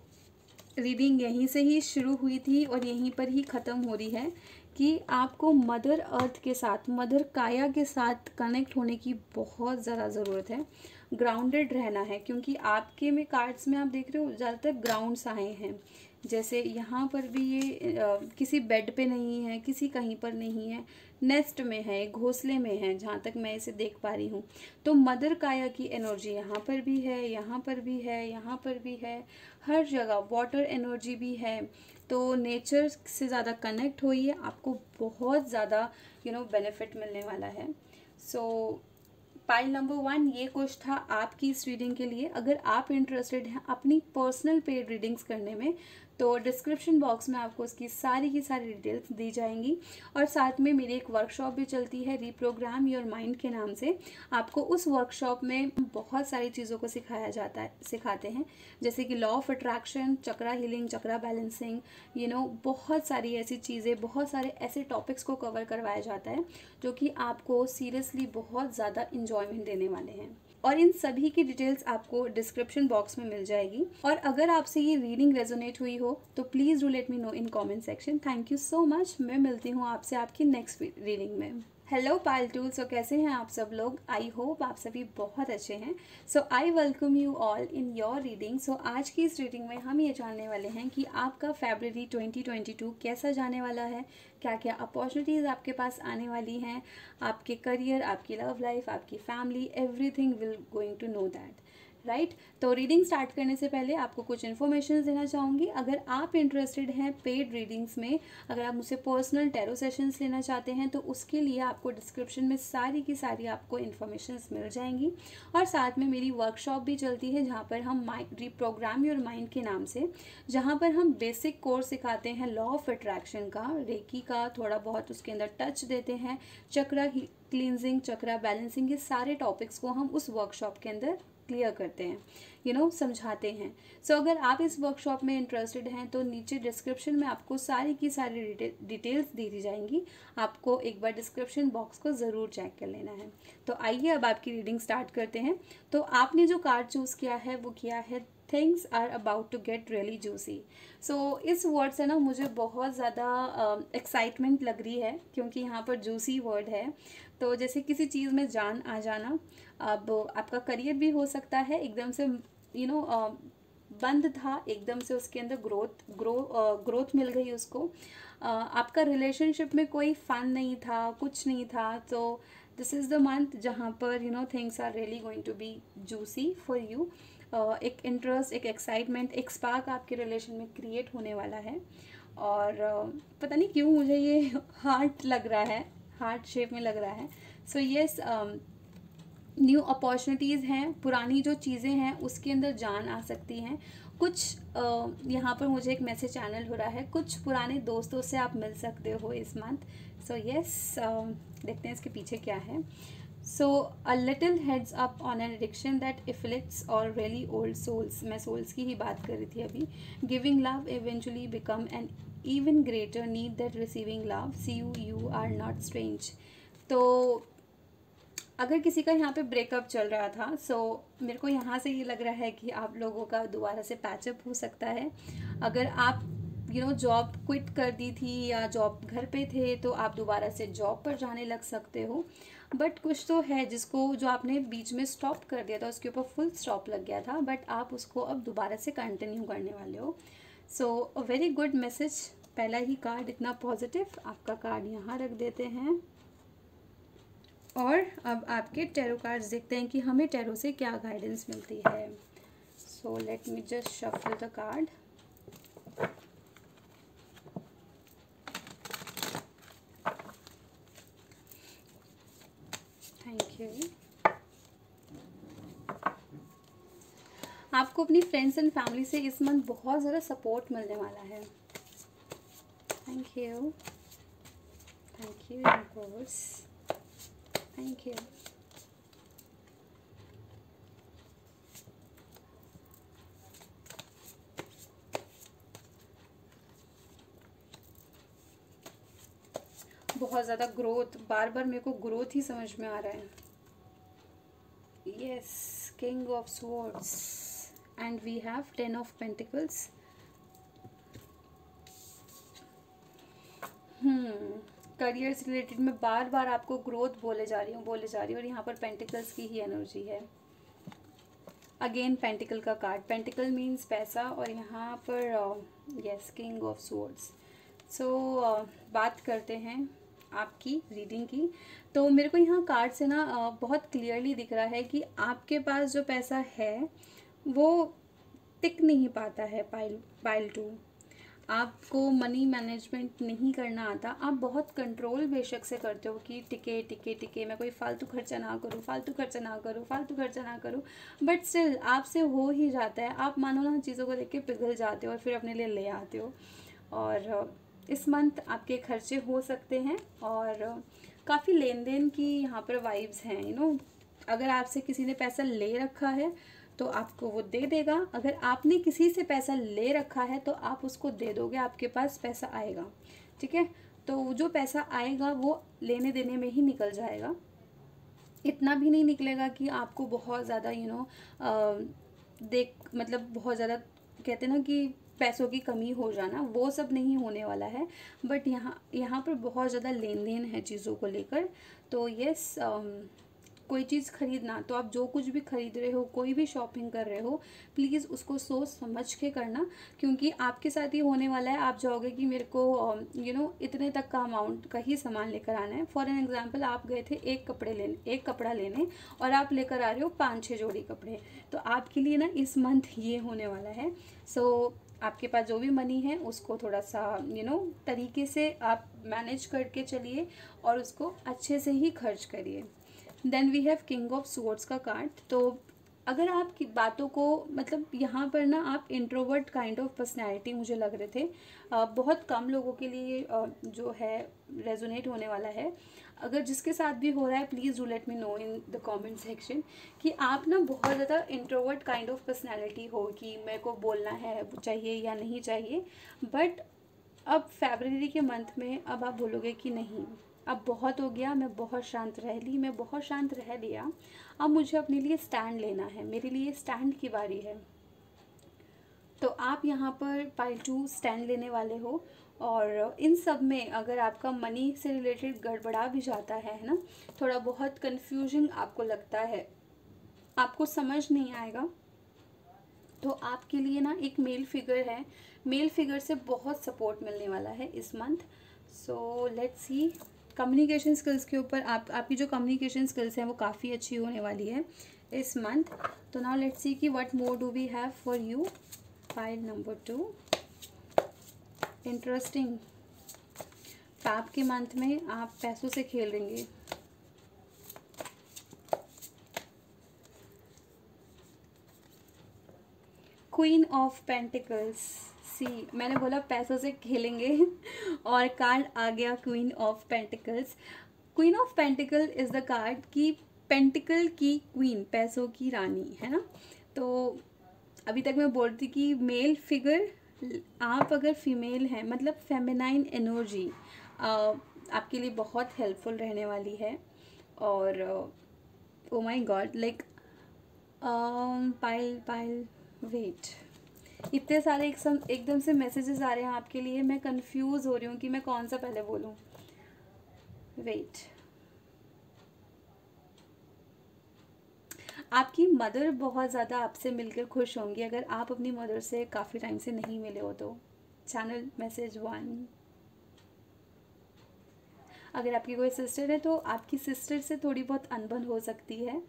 रीडिंग यहीं से ही शुरू हुई थी और यहीं पर ही ख़त्म हो रही है कि आपको मदर अर्थ के साथ, मदर काया के साथ कनेक्ट होने की बहुत ज़्यादा ज़रूरत है। ग्राउंडेड रहना है, क्योंकि आपके में कार्ड्स में आप देख रहे हो ज़्यादातर ग्राउंड्स आए हैं। जैसे यहाँ पर भी ये किसी बेड पे नहीं है, किसी कहीं पर नहीं है, नेस्ट में है, घोंसले में है, जहाँ तक मैं इसे देख पा रही हूँ। तो मदर काया की एनर्जी यहाँ पर भी है, यहाँ पर भी है, यहाँ पर भी है, हर जगह वाटर एनर्जी भी है। तो नेचर से ज़्यादा कनेक्ट होइए, आपको बहुत ज़्यादा बेनिफिट मिलने वाला है। सो पाइल नंबर 1 ये कुछ था आपकी इस रीडिंग के लिए। अगर आप इंटरेस्टेड हैं अपनी पर्सनल पेड रीडिंग्स करने में, तो डिस्क्रिप्शन बॉक्स में आपको उसकी सारी की सारी डिटेल्स दी जाएंगी। और साथ में मेरी एक वर्कशॉप भी चलती है रीप्रोग्राम योर माइंड के नाम से। आपको उस वर्कशॉप में बहुत सारी चीज़ों को सिखाते हैं, जैसे कि law of attraction, chakra healing, chakra balancing, बहुत सारी ऐसी चीज़ें, बहुत सारे ऐसे टॉपिक्स को कवर करवाया जाता है जो कि आपको सीरियसली बहुत ज़्यादा इंजॉयमेंट देने वाले हैं। और इन सभी की डिटेल्स आपको डिस्क्रिप्शन बॉक्स में मिल जाएगी। और अगर आपसे ये रीडिंग रेजोनेट हुई हो तो please do let me know in comment section. Thank you so much. मैं मिलती हूँ आपसे आपकी नेक्स्ट रीडिंग में। हेलो पायल टूल, सो कैसे हैं आप सब लोग? आई होप आप सभी बहुत अच्छे हैं। So I welcome you all in your reading. So आज की इस रीडिंग में हम ये जानने वाले हैं कि आपका फरवरी 2022 कैसा जाने वाला है, क्या क्या अपॉर्चुनिटीज़ आपके पास आने वाली हैं, आपके करियर, आपकी लव लाइफ, आपकी family, everything will going to know that. Right. तो रीडिंग स्टार्ट करने से पहले आपको कुछ इन्फॉर्मेशन देना चाहूँगी। अगर आप इंटरेस्टेड हैं पेड रीडिंग्स में, अगर आप मुझसे पर्सनल टैरो सेशंस लेना चाहते हैं, तो उसके लिए आपको डिस्क्रिप्शन में सारी की सारी आपको इन्फॉर्मेशन मिल जाएंगी। और साथ में मेरी वर्कशॉप भी चलती है जहाँ पर हम रिप्रोग्राम योर माइंड के नाम से, जहाँ पर हम बेसिक कोर्स सिखाते हैं लॉ ऑफ अट्रैक्शन का, रेकी का थोड़ा बहुत उसके अंदर टच देते हैं, चक्रा क्लींजिंग, चक्रा बैलेंसिंग, ये सारे टॉपिक्स को हम उस वर्कशॉप के अंदर क्लियर करते हैं, समझाते हैं। सो अगर आप इस वर्कशॉप में इंटरेस्टेड हैं तो नीचे डिस्क्रिप्शन में आपको सारी की सारी डिटेल्स दी जाएंगी। आपको एक बार डिस्क्रिप्शन बॉक्स को ज़रूर चेक कर लेना है। तो आइए अब आपकी रीडिंग स्टार्ट करते हैं। तो आपने जो कार्ड चूज़ किया है वो किया है things are about to get really juicy. So इस वर्ड से ना मुझे बहुत ज़्यादा एक्साइटमेंट लग रही है, क्योंकि यहाँ पर जूसी वर्ड है। तो जैसे किसी चीज़ में जान आ जाना। अब आपका करियर भी हो सकता है एकदम से बंद था, एकदम से उसके अंदर ग्रोथ मिल गई उसको। आपका रिलेशनशिप में कोई फन नहीं था, कुछ नहीं था, तो दिस इज़ द मंथ जहाँ पर things are really going to be juicy for you. एक इंटरेस्ट, एक एक्साइटमेंट, एक स्पार्क आपके रिलेशन में क्रिएट होने वाला है। और पता नहीं क्यों मुझे ये हार्ट लग रहा है, हार्ट शेप में लग रहा है। सो येस, न्यू अपॉर्चुनिटीज़ हैं, पुरानी जो चीज़ें हैं उसके अंदर जान आ सकती हैं। कुछ यहाँ पर मुझे एक मैसेज चैनल हो रहा है, कुछ पुराने दोस्तों से आप मिल सकते हो इस मंथ। सो येस, देखते हैं इसके पीछे क्या है। So a little heads up on an addiction that inflicts our really old souls. मैं सोल्स की ही बात कर रही थी अभी। Giving love eventually become an even greater need that receiving love. See you are not strange. तो अगर किसी का यहाँ पे ब्रेकअप चल रहा था, सो मेरे को यहाँ से ये लग रहा है कि आप लोगों का दोबारा से पैचअप हो सकता है। अगर आप जॉब क्विट कर दी थी या जॉब घर पे थे, तो आप दोबारा से जॉब पर जाने लग सकते हो। बट कुछ तो है जो आपने बीच में स्टॉप कर दिया था, उसके ऊपर फुल स्टॉप लग गया था, बट आप उसको अब दोबारा से कंटिन्यू करने वाले हो। सो अ वेरी गुड मैसेज। पहला ही कार्ड इतना पॉजिटिव, आपका कार्ड यहाँ रख देते हैं। और अब आपके टैरो कार्ड्स देखते हैं कि हमें टैरो से क्या गाइडेंस मिलती है। So let me just shuffle the card. Thank you. आपको अपनी फ्रेंड्स एंड फैमिली से इस मंथ बहुत ज़्यादा सपोर्ट मिलने वाला है। Thank you, thank you universe, thank you. बहुत ज़्यादा ग्रोथ, बार बार मेरे को ग्रोथ ही समझ में आ रहा है। Yes, king of swords and we have 10 of pentacles. Career से रिलेटेड मैं बार बार आपको ग्रोथ बोले जा रही हूँ, और यहाँ पर पेंटिकल्स की ही एनर्जी है। अगेन पेंटिकल का कार्ड, पेंटिकल मीन्स पैसा, और यहाँ पर यस, किंग ऑफ स्वॉर्ड्स। सो बात करते हैं आपकी रीडिंग की। तो मेरे को यहाँ कार्ड से ना बहुत क्लियरली दिख रहा है कि आपके पास जो पैसा है वो टिक नहीं पाता है। पाइल 2, आपको मनी मैनेजमेंट नहीं करना आता। आप बहुत कंट्रोल बेशक से करते हो कि टिके टिके टिके, मैं कोई फालतू खर्चा ना करूँ, फालतू खर्चा ना करूँ, फालतू खर्चा ना करूँ, बट स्टिल आपसे हो ही जाता है। आप मानो ना चीज़ों को देख के पिघल जाते हो और फिर अपने लिए ले आते हो। और इस मंथ आपके खर्चे हो सकते हैं और काफ़ी लेन देन की यहाँ पर वाइब्स हैं। अगर आपसे किसी ने पैसा ले रखा है तो आपको वो दे देगा। अगर आपने किसी से पैसा ले रखा है तो आप उसको दे दोगे, आपके पास पैसा आएगा। ठीक है, तो जो पैसा आएगा वो लेने देने में ही निकल जाएगा। इतना भी नहीं निकलेगा कि आपको बहुत ज़्यादा मतलब बहुत ज़्यादा कहते हैं ना कि पैसों की कमी हो जाना, वो सब नहीं होने वाला है। बट यहाँ पर बहुत ज़्यादा लेन देन है चीज़ों को लेकर। तो यस, कोई चीज़ खरीदना, तो आप जो कुछ भी खरीद रहे हो, कोई भी शॉपिंग कर रहे हो, प्लीज़ उसको सोच समझ के करना, क्योंकि आपके साथ ये होने वाला है। आप जाओगे कि मेरे को इतने तक का अमाउंट का ही सामान लेकर आना है। फॉर एन एग्जांपल, आप गए थे एक कपड़ा लेने और आप लेकर आ रहे हो 5-6 जोड़ी कपड़े, तो आपके लिए ना इस मंथ ये होने वाला है। सो आपके पास जो भी मनी है उसको थोड़ा सा तरीके से आप मैनेज करके चलिए और उसको अच्छे से ही खर्च करिए। Then we have king of swords का कार्ड। तो अगर आपकी बातों को मतलब यहाँ पर ना आप इंट्रोवर्ट काइंड ऑफ पर्सनैलिटी मुझे लग रहे थे, बहुत कम लोगों के लिए जो है रेजोनेट होने वाला है। अगर जिसके साथ भी हो रहा है, please do let me know in the comment section कि आप ना बहुत ज़्यादा इंट्रोवर्ट काइंड ऑफ पर्सनैलिटी हो कि मेरे को बोलना है चाहिए या नहीं चाहिए, बट अब फरवरी के मंथ में अब आप बोलोगे कि नहीं, अब बहुत हो गया, मैं बहुत शांत रह ली, मैं बहुत शांत रह लिया, अब मुझे अपने लिए स्टैंड लेना है, मेरे लिए स्टैंड की बारी है। तो आप यहाँ पर पाइल 2 स्टैंड लेने वाले हो। और इन सब में अगर आपका मनी से रिलेटेड गड़बड़ा भी जाता है ना, थोड़ा बहुत कन्फ्यूजन आपको लगता है, आपको समझ नहीं आएगा, तो आपके लिए ना एक मेल फिगर है, मेल फिगर से बहुत सपोर्ट मिलने वाला है इस month. So let's C, communication skills के ऊपर आपकी जो कम्युनिकेशन स्किल्स हैं वो काफ़ी अच्छी होने वाली है इस मंथ। तो नाउ लेट्स सी कि what more do we have for you. Pile number 2, interesting, पाप के मंथ में आप पैसों से खेलेंगे। क्वीन ऑफ पेंटिकल्स, सी मैंने बोला पैसों से खेलेंगे और कार्ड आ गया queen of pentacles. Queen of pentacle is the card की पेंटिकल की क्वीन, पैसों की रानी, है ना। तो अभी तक मैं बोलती कि मेल फिगर, आप अगर फीमेल हैं मतलब फेमिनाइन एनर्जी आपके लिए बहुत हेल्पफुल रहने वाली है। और oh my God, like pile wait, इतने सारे एकदम से मैसेजेस आ रहे हैं आपके लिए, मैं कंफ्यूज हो रही हूँ कि मैं कौन सा पहले बोलूँ। वेट, आपकी मदर बहुत ज़्यादा आपसे मिलकर खुश होंगी अगर आप अपनी मदर से काफ़ी टाइम से नहीं मिले हो तो। Channel message 1। अगर आपकी कोई सिस्टर है तो आपकी सिस्टर से थोड़ी बहुत अनबन हो सकती है,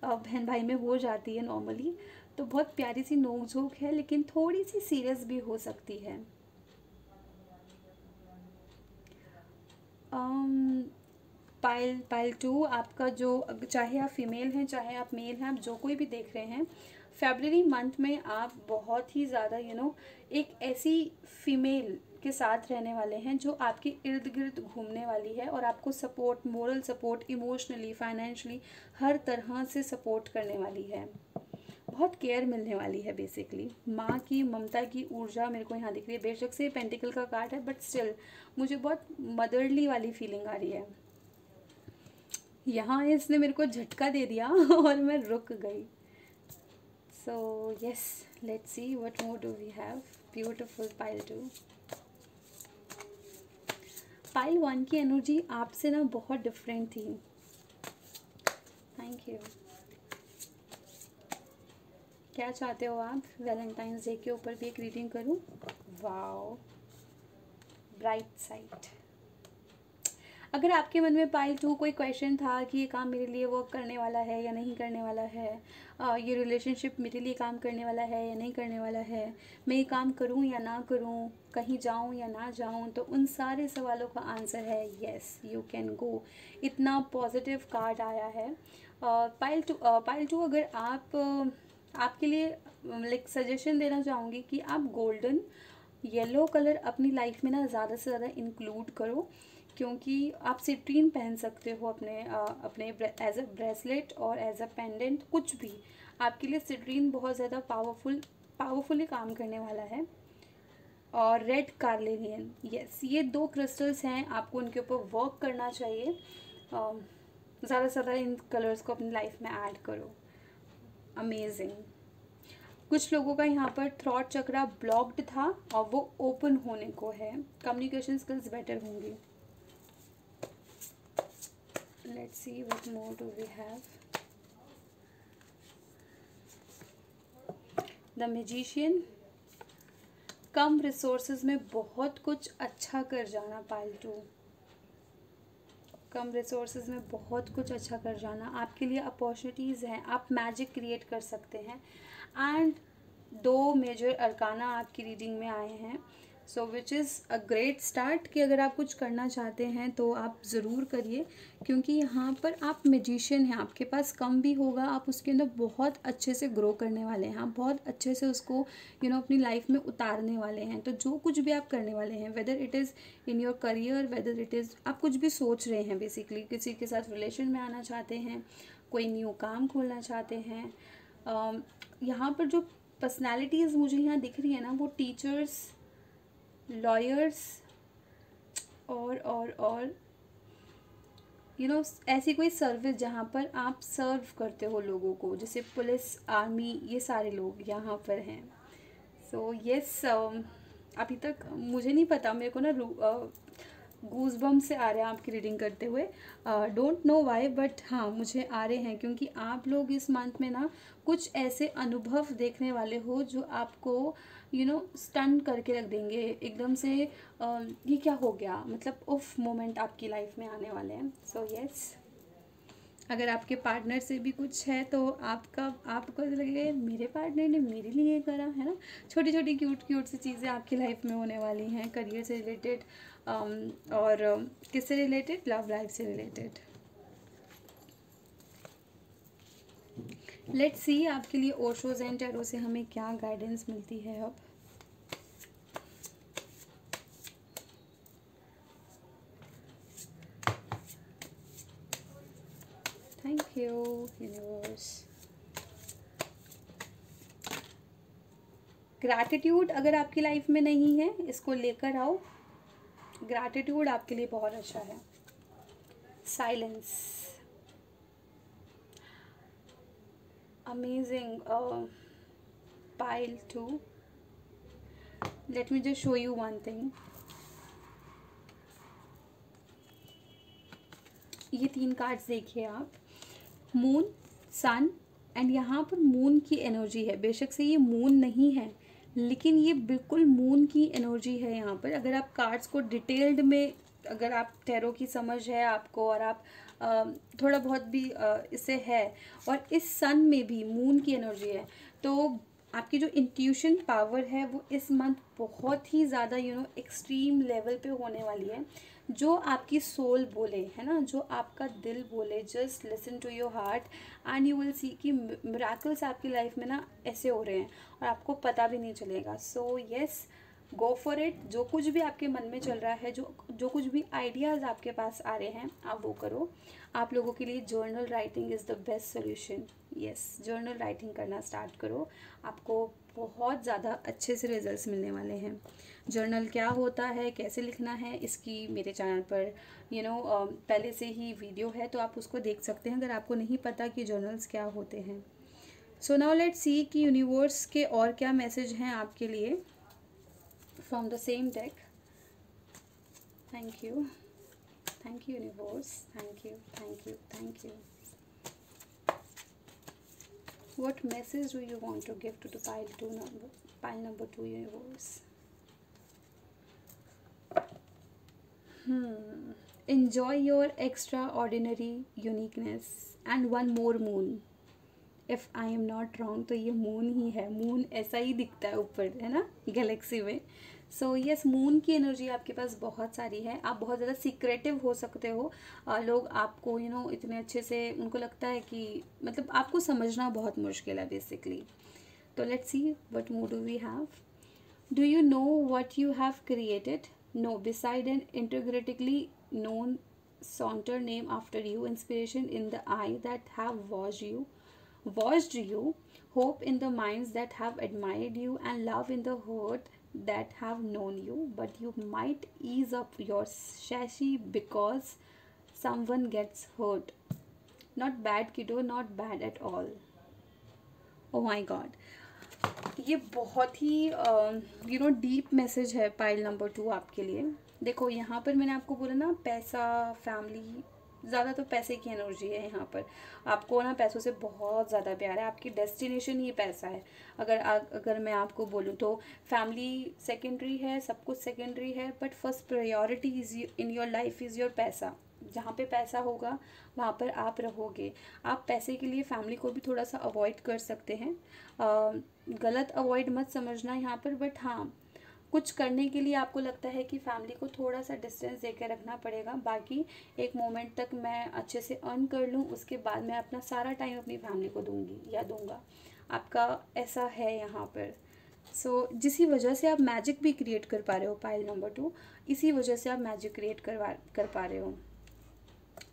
बहन भाई में हो जाती है नॉर्मली, तो बहुत प्यारी सी नोक झोंक है लेकिन थोड़ी सी सीरियस भी हो सकती है। पाइल 2, आपका जो, चाहे आप फीमेल हैं चाहे आप मेल हैं, आप जो कोई भी देख रहे हैं, फरवरी मंथ में आप बहुत ही ज़्यादा एक ऐसी फीमेल के साथ रहने वाले हैं जो आपके इर्द गिर्द घूमने वाली है और आपको support, moral support, emotionally, financially, हर तरह से सपोर्ट करने वाली है। बहुत केयर मिलने वाली है बेसिकली। माँ की ममता की ऊर्जा मेरे को यहाँ दिख रही है। बेशक से पेंटिकल का कार्ड है बट स्टिल मुझे बहुत मदरली वाली फीलिंग आ रही है। यहाँ इसने मेरे को झटका दे दिया और मैं रुक गई। So yes, let's see what more do we have. Beautiful pile 2। Pile 1 की एनर्जी आपसे ना बहुत डिफरेंट थी। Thank you. क्या चाहते हो आप? वैलेंटाइंस डे के ऊपर भी एक रीडिंग करूं? Wow, bright side. अगर आपके मन में पाइल 2 कोई क्वेश्चन था कि ये काम मेरे लिए वर्क करने वाला है या नहीं करने वाला है, ये रिलेशनशिप मेरे लिए काम करने वाला है या नहीं करने वाला है, मैं ये काम करूं या ना करूं, कहीं जाऊं या ना जाऊं, तो उन सारे सवालों का आंसर है येस, यू कैन गो। इतना पॉजिटिव कार्ड आया है। पाइल 2, अगर आपके लिए लाइक सजेशन देना चाहूँगी कि आप गोल्डन येलो कलर अपनी लाइफ में ना ज़्यादा से ज़्यादा इंक्लूड करो, क्योंकि आप सिट्रीन पहन सकते हो अपने एज अ ब्रेसलेट और एज अ पेंडेंट, कुछ भी आपके लिए सिट्रीन बहुत ज़्यादा पावरफुली काम करने वाला है। और रेड कार्नेलियन, यस, ये 2 क्रिस्टल्स हैं, आपको उनके ऊपर वर्क करना चाहिए। ज़्यादा से ज़्यादा इन कलर्स को अपनी लाइफ में ऐड करो। अमेजिंग। कुछ लोगों का यहाँ पर थ्रॉट चक्रा ब्लॉक्ड था और वो ओपन होने को है। कम्युनिकेशन स्किल्स बेटर होंगी। Let's see what more do we have. The magician, कम रिसोर्सेज में बहुत कुछ अच्छा कर जाना। पाइल 2, कम रिसोर्सेज में बहुत कुछ अच्छा कर जाना, आपके लिए अपॉर्चुनिटीज़ हैं, आप मैजिक क्रिएट कर सकते हैं। एंड 2 मेजर अरकाना आपकी रीडिंग में आए हैं, so which is a great start कि अगर आप कुछ करना चाहते हैं तो आप ज़रूर करिए, क्योंकि यहाँ पर आप मैजिशियन हैं, आपके पास कम भी होगा, आप उसके अंदर बहुत अच्छे से ग्रो करने वाले हैं, आप बहुत अच्छे से उसको अपनी लाइफ में उतारने वाले हैं। तो जो कुछ भी आप करने वाले हैं, whether it is in your career, whether it is आप कुछ भी सोच रहे हैं, बेसिकली किसी के साथ रिलेशन में आना चाहते हैं, कोई न्यू काम खोलना चाहते हैं, यहाँ पर जो पर्सनैलिटीज़ मुझे यहाँ दिख रही है ना, वो टीचर्स, लॉयर्स और ऐसी कोई सर्विस जहाँ पर आप सर्व करते हो लोगों को, जैसे पुलिस, आर्मी, ये सारे लोग यहाँ पर हैं। सो यस, अभी तक मुझे नहीं पता, मेरे को ना गूज बम से आ रहे हैं आपकी रीडिंग करते हुए, डोंट नो वाई, बट हाँ मुझे आ रहे हैं, क्योंकि आप लोग इस मंथ में ना कुछ ऐसे अनुभव देखने वाले हो जो आपको स्टन करके रख देंगे एकदम से। ये क्या हो गया, मतलब उफ मोमेंट आपकी लाइफ में आने वाले हैं। सो यस, अगर आपके पार्टनर से भी कुछ है तो आपको लगेगा मेरे पार्टनर ने मेरे लिए करा है ना। छोटी छोटी क्यूट सी चीज़ें आपकी लाइफ में होने वाली हैं, करियर से रिलेटेड और किससे रिलेटेड, लव लाइफ से रिलेटेड। लेट्स सी आपके लिए ओशोज एंड टैरो से हमें क्या गाइडेंस मिलती है अब। Thank you universe. ग्रैटिट्यूड अगर आपकी लाइफ में नहीं है, इसको लेकर आओ, ग्रैटिट्यूड आपके लिए बहुत अच्छा है। Silence, amazing. Pile 2, let me just show you one thing. ये 3 कार्ड्स देखिए आप, मून, सन एंड यहाँ पर मून की एनर्जी है। बेशक से ये मून नहीं है, लेकिन ये बिल्कुल मून की एनर्जी है यहाँ पर। अगर आप कार्ड्स को डिटेल्ड में, अगर आप टैरो की समझ है आपको और आप थोड़ा बहुत भी इससे है, और इस सन में भी मून की एनर्जी है, तो आपकी जो इंट्यूशन पावर है वो इस मंथ बहुत ही ज़्यादा एक्सट्रीम लेवल पे होने वाली है। जो आपकी सोल बोले, है ना, जो आपका दिल बोले, just listen to your heart and you will see कि मिरेकल्स आपकी लाइफ में ना ऐसे हो रहे हैं और आपको पता भी नहीं चलेगा। So yes, go for it. जो कुछ भी आपके मन में चल रहा है, जो कुछ भी आइडियाज़ आपके पास आ रहे हैं, आप वो करो। आप लोगों के लिए journal writing is the best solution. Yes, journal writing करना स्टार्ट करो, आपको बहुत ज़्यादा अच्छे से रिजल्ट्स मिलने वाले हैं। जर्नल क्या होता है, कैसे लिखना है, इसकी मेरे चैनल पर पहले से ही वीडियो है, तो आप उसको देख सकते हैं अगर आपको नहीं पता कि जर्नल्स क्या होते हैं। सो नाउ लेट्स सी कि यूनिवर्स के और क्या मैसेज हैं आपके लिए from the same deck. Thank you universe, thank you. What message do you want to give to the pile number 2 universe? Enjoy your extraordinary uniqueness and one more moon. If I am not wrong, तो ये मून ही है, मून ऐसा ही दिखता है ऊपर, है ना, गैलेक्सी में। सो यस, मून की एनर्जी आपके पास बहुत सारी है। आप बहुत ज़्यादा सीक्रेटिव हो सकते हो, लोग आपको इतने अच्छे से, उनको लगता है कि मतलब आपको समझना बहुत मुश्किल है बेसिकली। तो let's see what mood do we have. Do you know what you have created? No, beside an integratically known saunter name after you, inspiration in the eye that have watched you, hope in the minds that have admired you, and love in the heart that have known you. But you might ease up your sashi because someone gets hurt. Not bad kiddo, not bad at all. Oh my god, ये बहुत ही डीप मैसेज है पाइल नंबर 2 आपके लिए। देखो यहाँ पर मैंने आपको बोला ना, पैसा, फैमिली, ज़्यादा तो पैसे की एनर्जी है यहाँ पर। आपको ना पैसों से बहुत ज़्यादा प्यार है, आपकी डेस्टिनेशन ही पैसा है। अगर मैं आपको बोलूँ तो फैमिली सेकेंडरी है, सब कुछ सेकेंडरी है, but first priority is in your life is your पैसा। जहाँ पे पैसा होगा वहाँ पर आप रहोगे। आप पैसे के लिए फैमिली को भी थोड़ा सा अवॉइड कर सकते हैं, गलत अवॉइड मत समझना यहाँ पर, बट हाँ कुछ करने के लिए आपको लगता है कि फैमिली को थोड़ा सा डिस्टेंस देकर रखना पड़ेगा। बाकी एक मोमेंट तक मैं अच्छे से अर्न कर लूँ, उसके बाद मैं अपना सारा टाइम अपनी फैमिली को दूंगी या दूंगा। आपका ऐसा है यहाँ पर। सो जिसी वजह से आप मैजिक भी क्रिएट कर पा रहे हो पाइल नंबर 2, इसी वजह से आप मैजिक क्रिएट कर पा रहे हो।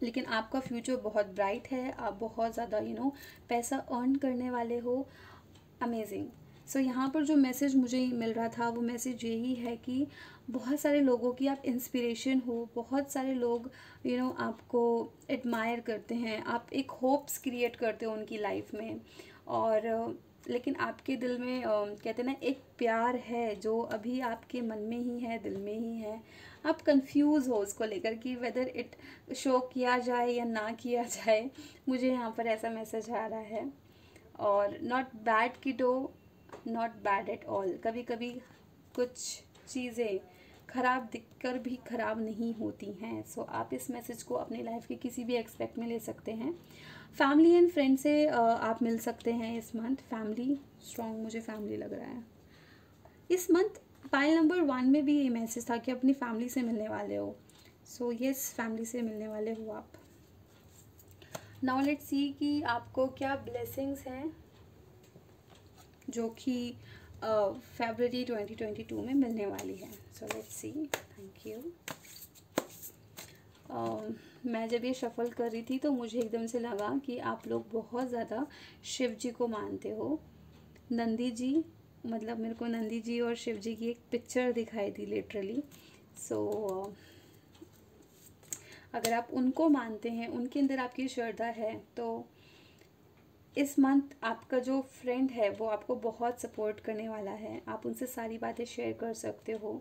लेकिन आपका फ्यूचर बहुत ब्राइट है, आप बहुत ज़्यादा पैसा अर्न करने वाले हो। अमेजिंग। सो यहाँ पर जो मैसेज मुझे मिल रहा था वो मैसेज यही है कि बहुत सारे लोगों की आप इंस्पिरेशन हो, बहुत सारे लोग आपको एडमायर करते हैं, आप एक होप्स क्रिएट करते हो उनकी लाइफ में। और लेकिन आपके दिल में कहते हैं ना एक प्यार है जो अभी आपके मन में ही है, दिल में ही है। आप कंफ्यूज हो उसको लेकर कि वेदर इट शो किया जाए या ना किया जाए। मुझे यहाँ पर ऐसा मैसेज आ रहा है। और नॉट बैड किडो, नॉट बैड एट ऑल। कभी कभी कुछ चीज़ें ख़राब दिखकर भी ख़राब नहीं होती हैं। सो आप इस मैसेज को अपनी लाइफ के किसी भी एक्सपेक्ट में ले सकते हैं। फैमिली एंड फ्रेंड से आप मिल सकते हैं इस मंथ। फैमिली स्ट्रॉन्ग, मुझे फैमिली लग रहा है इस मंथ। पाइल नंबर 1 में भी ये मैसेज था कि अपनी फैमिली से मिलने वाले हो। सो यस, फैमिली से मिलने वाले हो आप। नाउ लेट्स सी कि आपको क्या ब्लेसिंग्स हैं जो कि फरवरी 2022 में मिलने वाली है। सो लेट्स सी। Thank you. मैं जब ये शफल कर रही थी तो मुझे एकदम से लगा कि आप लोग बहुत ज़्यादा शिव जी को मानते हो। नंदी जी, मतलब मेरे को नंदी जी और शिव जी की एक पिक्चर दिखाई दी लिटरली। सो अगर आप उनको मानते हैं, उनके अंदर आपकी श्रद्धा है, तो इस मंथ आपका जो फ्रेंड है वो आपको बहुत सपोर्ट करने वाला है। आप उनसे सारी बातें शेयर कर सकते हो।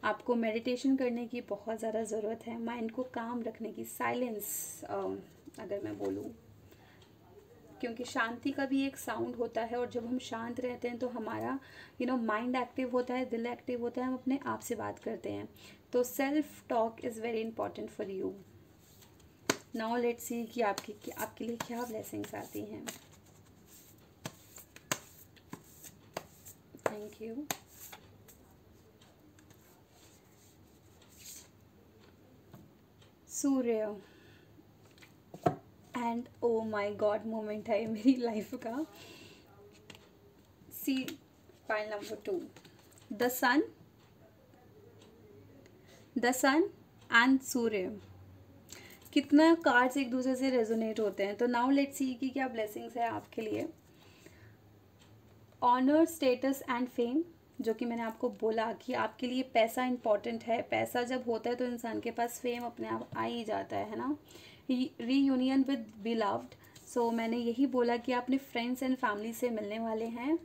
आपको मेडिटेशन करने की बहुत ज़्यादा ज़रूरत है, माइंड को काम रखने की, साइलेंस अगर मैं बोलूँ, क्योंकि शांति का भी एक साउंड होता है। और जब हम शांत रहते हैं तो हमारा माइंड एक्टिव होता है, दिल एक्टिव होता है, हम अपने आप से बात करते हैं। तो self talk is very important for you. Now let's see कि आपके लिए क्या ब्लेसिंग्स आती हैं। Thank you. सूर्य and oh my god moment है मेरी लाइफ का। See file number 2, the sun and सूर्य। कितना कार्ड्स एक दूसरे से रेजोनेट होते हैं। तो नाउ लेट्स सी कि क्या ब्लेसिंग्स है आपके लिए। ऑनर, स्टेटस एंड फेम, जो कि मैंने आपको बोला कि आपके लिए पैसा इंपॉर्टेंट है। पैसा जब होता है तो इंसान के पास फेम अपने आप आ ही जाता है ना। Reunion with beloved. सो मैंने यही बोला कि अपने फ्रेंड्स एंड फैमिली से मिलने वाले हैं।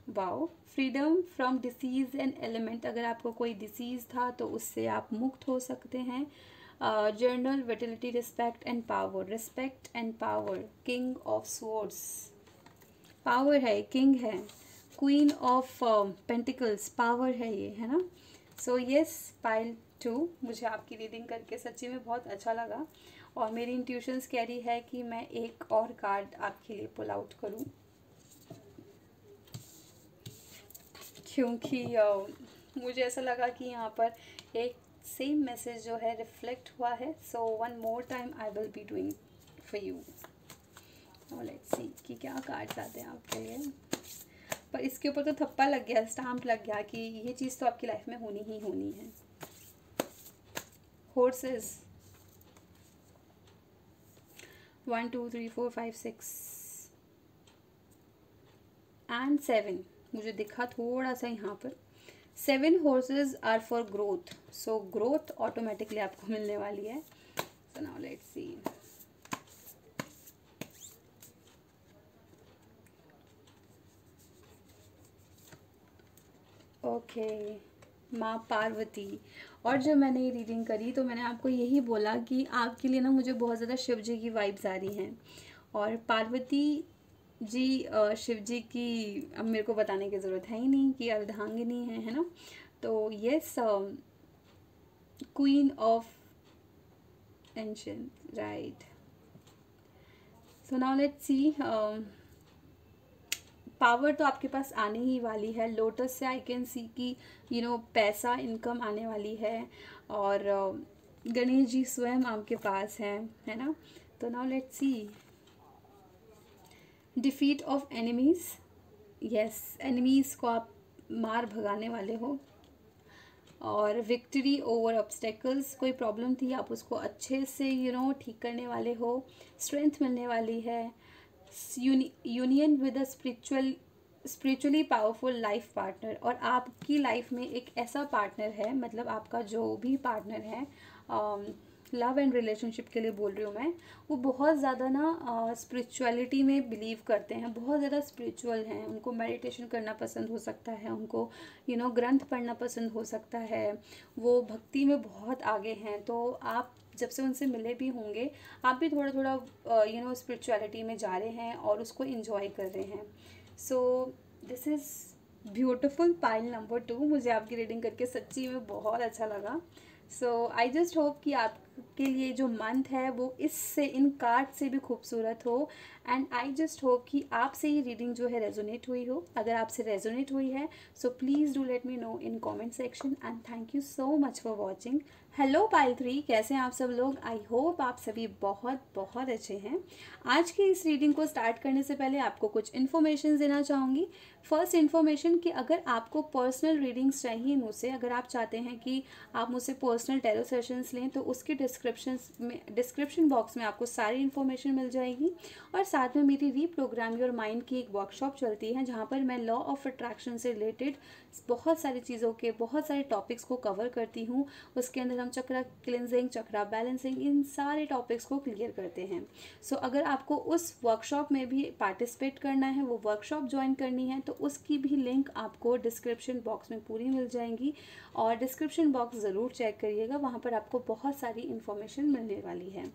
Wow. Freedom from disease and element, अगर आपको कोई डिसीज़ था तो उससे आप मुक्त हो सकते हैं। Journal, vitality, respect and power. Respect and power, king of swords, power है, किंग है। क्वीन ऑफ पेंटिकल्स, पावर है ये, है ना। सो यस, पाइल 2, मुझे आपकी रीडिंग करके सच्ची में बहुत अच्छा लगा। और मेरी इंट्यूशंस कह रही है कि मैं एक और कार्ड आपके लिए पुल आउट करूं, क्योंकि मुझे ऐसा लगा कि यहाँ पर एक सेम मैसेज जो है रिफ्लेक्ट हुआ है। So one more time I will be doing for you. Let's see कि क्या कार्ड्स आते हैं आपके लिए। पर इसके ऊपर तो थप्पा लग गया, स्टाम्प लग गया कि ये चीज़ तो आपकी लाइफ में होनी ही होनी है। हॉर्सेस, 1 2 3 4 5 6 एंड 7 मुझे दिखा थोड़ा सा यहाँ पर। 7 horses are for growth. So growth automatically आपको मिलने वाली है। So now let's see. Okay, माँ पार्वती। और जब मैंने ये रीडिंग करी तो मैंने आपको यही बोला कि आपके लिए ना मुझे बहुत ज़्यादा शिव जी की वाइब्स आ रही हैं। और पार्वती जी शिव जी की अब मेरे को बताने की ज़रूरत है ही नहीं कि अर्धांगिनी है ना। तो yes, queen of ancient, right. So now let's C, power तो आपके पास आने ही वाली है। लोटस से आई कैन सी कि पैसा इनकम आने वाली है। और गणेश जी स्वयं आपके पास हैं, है ना। तो now let's C, defeat of enemies. Yes, enemies को आप मार भगाने वाले हो। और विक्ट्री ओवर ऑब्स्टेकल्स, कोई प्रॉब्लम थी आप उसको अच्छे से ठीक करने वाले हो। स्ट्रेंथ मिलने वाली है। Union with a spiritually powerful life partner, और आपकी लाइफ में एक ऐसा पार्टनर है, मतलब आपका जो भी पार्टनर है, लव एंड रिलेशनशिप के लिए बोल रही हूँ मैं, वो बहुत ज़्यादा ना स्पिरिचुअलिटी में बिलीव करते हैं, बहुत ज़्यादा स्पिरिचुअल हैं। उनको मेडिटेशन करना पसंद हो सकता है, उनको ग्रंथ पढ़ना पसंद हो सकता है, वो भक्ति में बहुत आगे हैं। तो आप जब से उनसे मिले भी होंगे, आप भी थोड़ा थोड़ा स्पिरिचुअलिटी में जा रहे हैं और उसको इन्जॉय कर रहे हैं। So this is beautiful pile number 2। मुझे आपकी रीडिंग करके सच्ची में बहुत अच्छा लगा। सो आई जस्ट होप कि आपके लिए जो मंथ है वो इससे, इन कार्ड से भी खूबसूरत हो। एंड आई जस्ट होप कि आपसे ये रीडिंग जो है रेजोनेट हुई हो। अगर आपसे रेजोनेट हुई है so please do let me know in comment section. And thank you so much for watching. Hello pile 3, कैसे हैं आप सब लोग? आई होप आप सभी बहुत बहुत अच्छे हैं। आज की इस रीडिंग को स्टार्ट करने से पहले आपको कुछ इन्फॉर्मेशन देना चाहूँगी। फर्स्ट इन्फॉर्मेशन कि अगर आपको पर्सनल रीडिंग्स चाहिए मुझसे, अगर आप चाहते हैं कि आप मुझसे पर्सनल टैरो सेशंस लें, तो उसके डिस्क्रिप्शन बॉक्स में आपको सारी इन्फॉर्मेशन मिल जाएगी। और साथ में मेरी रीप्रोग्राम योर माइंड की एक वर्कशॉप चलती है, जहाँ पर मैं लॉ ऑफ अट्रैक्शन से रिलेटेड बहुत सारी चीज़ों के, बहुत सारे टॉपिक्स को कवर करती हूँ। उसके अंदर हम चक्रा क्लिनजिंग, चक्रा बैलेंसिंग, इन सारे टॉपिक्स को क्लियर करते हैं। सो अगर आपको उस वर्कशॉप में भी पार्टिसिपेट करना है, वो वर्कशॉप ज्वाइन करनी है, तो उसकी भी लिंक आपको डिस्क्रिप्शन बॉक्स में पूरी मिल जाएंगी। और डिस्क्रिप्शन बॉक्स ज़रूर चेक करिएगा, वहाँ पर आपको बहुत सारी इन्फॉर्मेशन मिलने वाली है।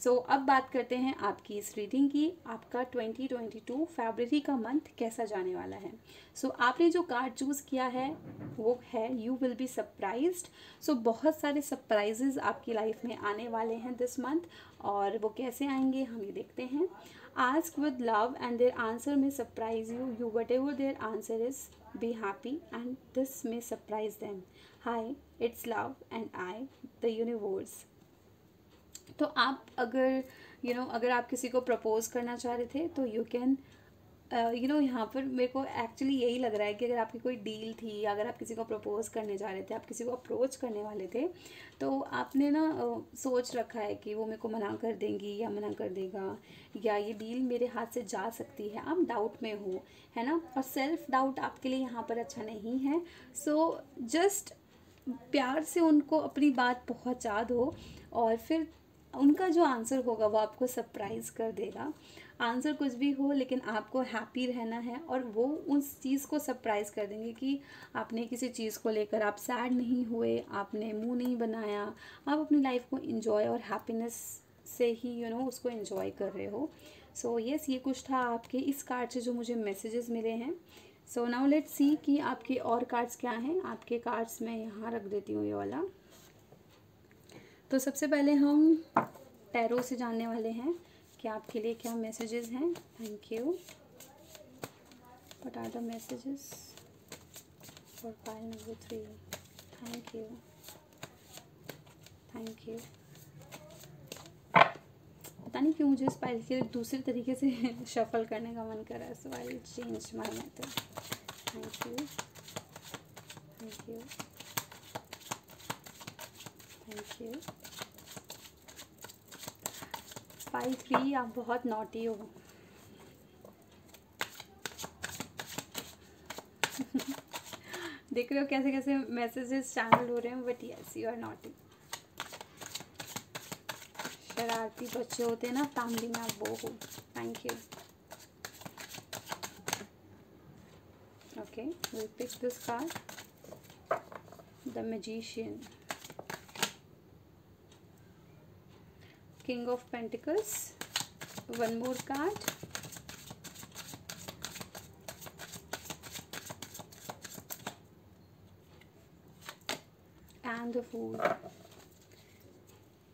सो अब बात करते हैं आपकी इस रीडिंग की। आपका 2022 फरवरी का मंथ कैसा जाने वाला है? सो आपने जो कार्ड चूज़ किया है वो है यू विल बी सरप्राइज्ड। सो बहुत सारे सरप्राइजेज आपकी लाइफ में आने वाले हैं दिस मंथ, और वो कैसे आएंगे हम ये देखते हैं। Ask with love and their answer may surprise you whatever their answer is, be happy and this may surprise them. Hi, it's love and I the universe. तो आप अगर अगर आप किसी को प्रपोज करना चाह रहे थे तो यू कैन यहाँ पर मेरे को एक्चुअली यही लग रहा है कि अगर आपकी कोई डील थी, अगर आप किसी को प्रपोज करने जा रहे थे, आप किसी को अप्रोच करने वाले थे, तो आपने ना सोच रखा है कि वो मेरे को मना कर देंगी या मना कर देगा, या ये डील मेरे हाथ से जा सकती है। आप डाउट में हो, है ना। और सेल्फ डाउट आपके लिए यहाँ पर अच्छा नहीं है। सो जस्ट प्यार से उनको अपनी बात पहुँचा दो, और फिर उनका जो आंसर होगा वो आपको सरप्राइज़ कर देगा। आंसर कुछ भी हो, लेकिन आपको हैप्पी रहना है, और वो उस चीज़ को सरप्राइज़ कर देंगे कि आपने किसी चीज़ को लेकर आप सैड नहीं हुए, आपने मुंह नहीं बनाया, आप अपनी लाइफ को एंजॉय और हैप्पीनेस से ही उसको एंजॉय कर रहे हो। सो यस, ये कुछ था आपके इस कार्ड से जो मुझे मैसेजेस मिले हैं। सो नाउ लेट्स सी कि आपके और कार्ड्स क्या हैं। आपके कार्ड्स मैं यहाँ रख देती हूँ, ये वाला। तो सबसे पहले हम टैरो से जानने वाले हैं कि आपके लिए क्या मैसेजेस हैं। Thank you. What are the messages for pile number 3? Thank you, thank you. पता नहीं क्यों मुझे इस पाइल के दूसरे तरीके से शफल करने का मन कर रहा है, so I will change my method. Thank you, thank you, thank you. Pile 3, आप बहुत नॉटी हो। देख रहे हो कैसे कैसे मैसेजेस चैनल हो रहे हैं, but yes you are naughty. शरारती बच्चे होते हैं ना, फैमिली में, आप वो हो। Thank you. Okay, will pick this card. The magician, king of pentacles, one more card, and the fool,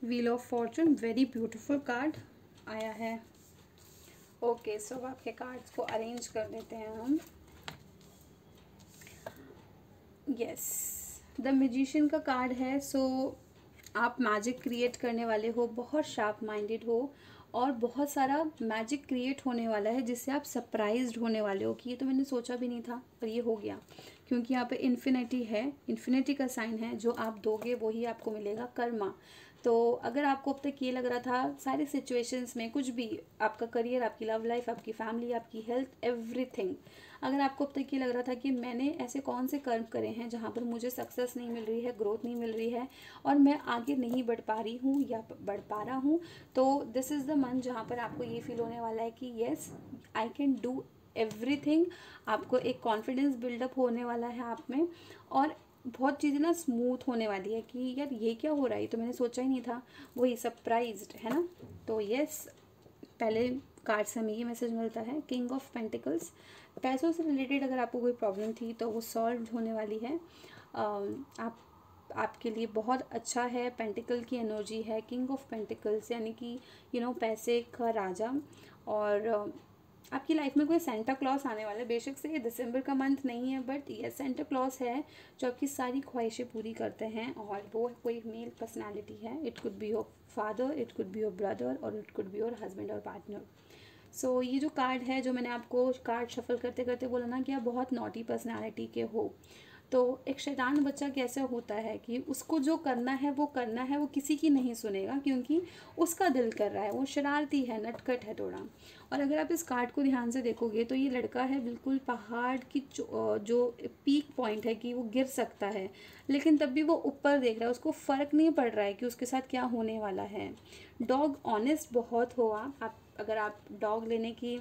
wheel of fortune. Very beautiful card आया है। ओके सो आपके कार्ड्स को अरेंज कर देते हैं हम। यस, द मैजिशियन का कार्ड है। सो आप मैजिक क्रिएट करने वाले हो, बहुत शार्प माइंडेड हो और बहुत सारा मैजिक क्रिएट होने वाला है जिससे आप सरप्राइज्ड होने वाले हो कि ये तो मैंने सोचा भी नहीं था पर ये हो गया, क्योंकि यहाँ पे इन्फिनिटी है, इन्फिनिटी का साइन है। जो आप दोगे वही आपको मिलेगा, कर्मा। तो अगर आपको अब तक ये लग रहा था सारे सिचुएशंस में कुछ भी, आपका करियर, आपकी लव लाइफ, आपकी फैमिली, आपकी हेल्थ, एवरीथिंग, अगर आपको अब तक ये लग रहा था कि मैंने ऐसे कौन से कर्म करे हैं जहाँ पर मुझे सक्सेस नहीं मिल रही है, ग्रोथ नहीं मिल रही है और मैं आगे नहीं बढ़ पा रही हूँ या बढ़ पा रहा हूँ, तो दिस इज़ द मंथ जहाँ पर आपको ये फील होने वाला है कि yes I can do everything. आपको एक कॉन्फिडेंस बिल्डअप होने वाला है आप में और बहुत चीज़ें ना स्मूथ होने वाली है कि यार ये क्या हो रहा है, तो मैंने सोचा ही नहीं था, वही सरप्राइज्ड है ना। तो येस, पहले कार्ड से हमें ये मैसेज मिलता है, किंग ऑफ पेंटिकल्स। पैसों से रिलेटेड अगर आपको कोई प्रॉब्लम थी तो वो सॉल्व होने वाली है। आपके लिए बहुत अच्छा है, पेंटिकल की एनर्जी है, किंग ऑफ पेंटिकल्स यानी कि पैसे का राजा। और आपकी लाइफ में कोई सेंटा क्लॉस आने वाला है। बेशक से ये दिसंबर का मंथ नहीं है बट ये सेंटा क्लॉस है जो आपकी सारी ख्वाहिशें पूरी करते हैं और वो कोई मेल पर्सनालिटी है। It could be your father, it could be your brother और it could be your husband और पार्टनर। सो ये जो कार्ड है, जो मैंने आपको कार्ड शफल करते करते बोला ना कि आप बहुत नॉटी पर्सनालिटी के हो, तो एक शैतान बच्चा कैसे होता है कि उसको जो करना है वो करना है, वो किसी की नहीं सुनेगा क्योंकि उसका दिल कर रहा है, वो शरारती है, नटखट है थोड़ा। और अगर आप इस कार्ड को ध्यान से देखोगे तो ये लड़का है बिल्कुल पहाड़ की जो पीक पॉइंट है कि वो गिर सकता है, लेकिन तब भी वो ऊपर देख रहा है, उसको फ़र्क नहीं पड़ रहा है कि उसके साथ क्या होने वाला है। डॉग ऑनेस्ट बहुत हो आप अगर आप डॉग लेने की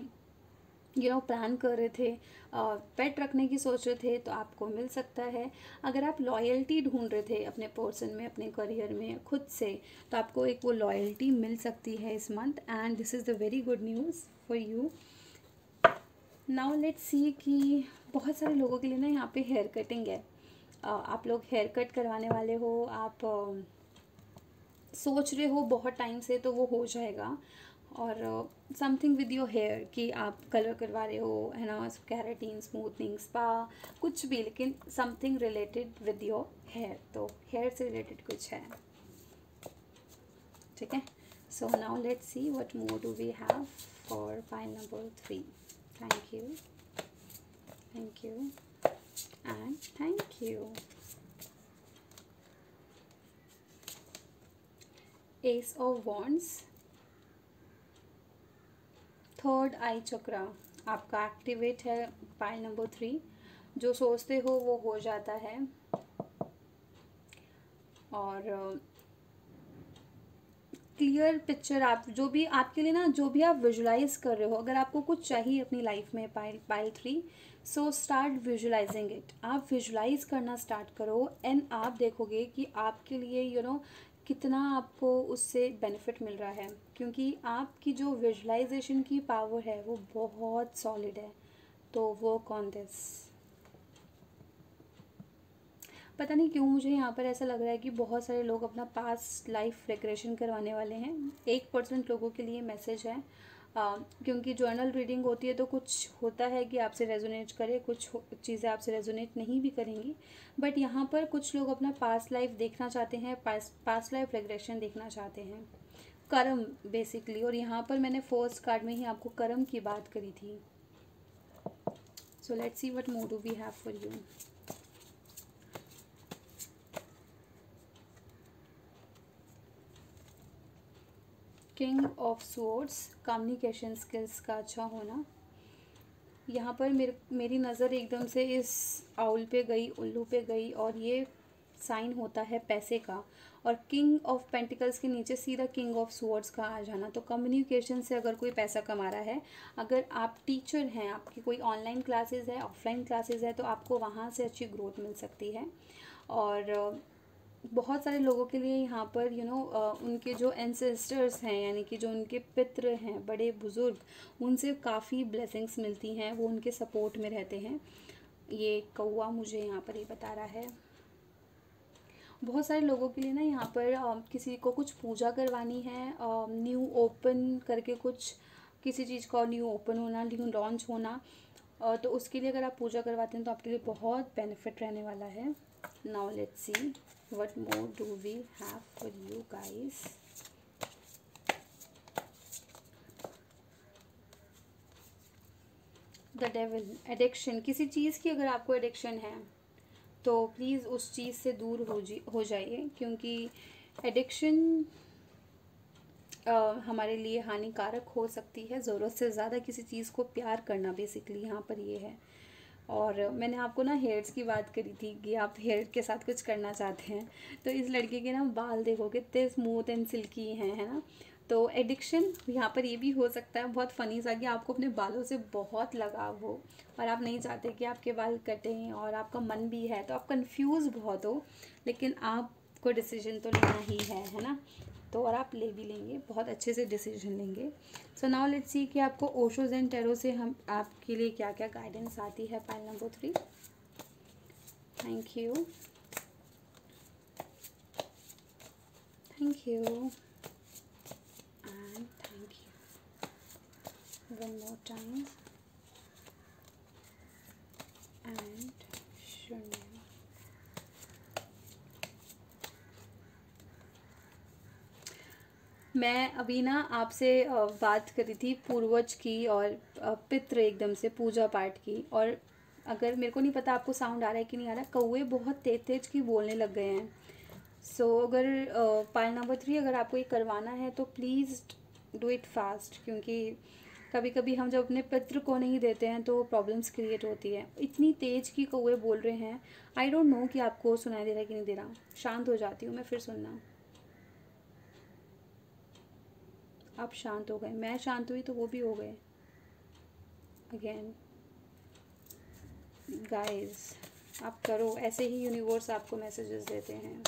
प्लान कर रहे थे, पेट रखने की सोच रहे थे तो आपको मिल सकता है। अगर आप लॉयल्टी ढूंढ रहे थे अपने पर्सन में, अपने करियर में, खुद से, तो आपको एक वो लॉयल्टी मिल सकती है इस month and this is the very good news for you. Now let's see कि बहुत सारे लोगों के लिए ना यहाँ पे हेयर कटिंग है। आप लोग हेयर कट करवाने वाले हो, आप सोच रहे हो बहुत टाइम से, तो वो हो जाएगा। और समथिंग विद योर हेयर कि आप कलर करवा रहे हो, है ना, कैरेटीन, स्मूथनिंग, स्पा, कुछ भी, लेकिन something related with your hair, तो हेयर से रिलेटेड कुछ है, ठीक है। So now let's see what more do we have for pile number 3। Thank you, thank you and thank you. Ace of wands, third eye chakra आपका एक्टिवेट है पाइल नंबर 3। जो सोचते हो वो हो जाता है और क्लियर पिक्चर, आप जो भी आपके लिए ना, जो भी आप विजुलाइज कर रहे हो, अगर आपको कुछ चाहिए अपनी लाइफ में pile 3, so start visualising it. आप विजुलाइज करना स्टार्ट करो एंड आप देखोगे कि आपके लिए कितना आपको उससे बेनिफिट मिल रहा है, क्योंकि आपकी जो विजुलाइजेशन की पावर है वो बहुत सॉलिड है। तो वर्क ऑन दिस। पता नहीं क्यों मुझे यहाँ पर ऐसा लग रहा है कि बहुत सारे लोग अपना पास्ट लाइफ रिग्रेशन करवाने वाले हैं। 1% लोगों के लिए मैसेज है, क्योंकि जर्नल रीडिंग होती है तो कुछ होता है कि आपसे रेजोनेट करे, कुछ चीज़ें आपसे रेजोनेट नहीं भी करेंगी, बट यहाँ पर कुछ लोग अपना पास्ट लाइफ देखना चाहते हैं, पास्ट लाइफ रिग्रेशन देखना चाहते हैं, कर्म बेसिकली। और यहाँ पर मैंने फर्स्ट कार्ड में ही आपको कर्म की बात करी थी। So let's see what more do we have for you. King of swords, communication skills का अच्छा होना। यहाँ पर मेरी नज़र एकदम से इस आउल पे गई, उल्लू पे गई और ये साइन होता है पैसे का, और किंग ऑफ पेंटिकल्स के नीचे सीधा किंग ऑफ स्वॉर्ड्स का आ जाना। तो कम्युनिकेशन से अगर कोई पैसा कमा रहा है, अगर आप टीचर हैं, आपकी कोई ऑनलाइन क्लासेस है, ऑफलाइन क्लासेस है, तो आपको वहाँ से अच्छी ग्रोथ मिल सकती है। और बहुत सारे लोगों के लिए यहाँ पर उनके जो एंसेस्टर्स हैं, यानी कि जो उनके पितृ हैं, बड़े बुज़ुर्ग, उनसे काफ़ी ब्लेसिंग्स मिलती हैं, वो उनके सपोर्ट में रहते हैं। ये कौवा मुझे यहाँ पर ये बता रहा है। बहुत सारे लोगों के लिए ना यहाँ पर किसी को कुछ पूजा करवानी है, न्यू ओपन करके कुछ, किसी चीज़ का न्यू ओपन होना, न्यू लॉन्च होना, तो उसके लिए अगर आप पूजा करवाते हैं तो आपके लिए बहुत बेनिफिट रहने वाला है। Now let's C what more do we have for you guys. The devil, addiction. किसी चीज़ की अगर आपको एडिक्शन है तो प्लीज़ उस चीज़ से दूर हो जाइए, क्योंकि एडिक्शन हमारे लिए हानिकारक हो सकती है। ज़रूरत से ज़्यादा किसी चीज़ को प्यार करना बेसिकली यहाँ पर ये है। और मैंने आपको ना हेयर्स की बात करी थी कि आप हेयर के साथ कुछ करना चाहते हैं, तो इस लड़के के ना बाल देखो कितने स्मूथ एंड सिल्की हैं, है ना। तो एडिक्शन यहाँ पर ये भी हो सकता है बहुत फ़नी सा कि आपको अपने बालों से बहुत लगाव हो और आप नहीं चाहते कि आपके बाल कटें, और आपका मन भी है, तो आप कंफ्यूज बहुत हो, लेकिन आपको डिसीजन तो लेना ही है ना। तो और आप ले भी लेंगे, बहुत अच्छे से डिसीजन लेंगे। सो नाउ लेट्स सी कि आपको ओशोज एंड टैरो से हम आपके लिए क्या क्या गाइडेंस आती है। Pile number 3। Thank you, thank you and thank you one more time and शून्य। मैं अभी ना आपसे बात करी थी पूर्वज की और पितृ एकदम से पूजा पाठ की, और अगर मेरे को नहीं पता आपको साउंड आ रहा है कि नहीं आ रहा, कौवे बहुत तेज तेज की बोलने लग गए हैं। सो अगर पाइल नंबर 3 अगर आपको ये करवाना है तो प्लीज़ डू इट फास्ट, क्योंकि कभी कभी हम जब अपने पितृ को नहीं देते हैं तो प्रॉब्लम्स क्रिएट होती है। इतनी तेज की कौवे बोल रहे हैं, आई डोंट नो कि आपको सुनाई दे रहा है कि नहीं दे रहा। शांत हो जाती हूँ मैं, फिर सुनना। आप शांत हो गए, मैं शांत हुई तो वो भी हो गए। अगेन गाइस, आप करो, ऐसे ही यूनिवर्स आपको मैसेजेस देते हैं।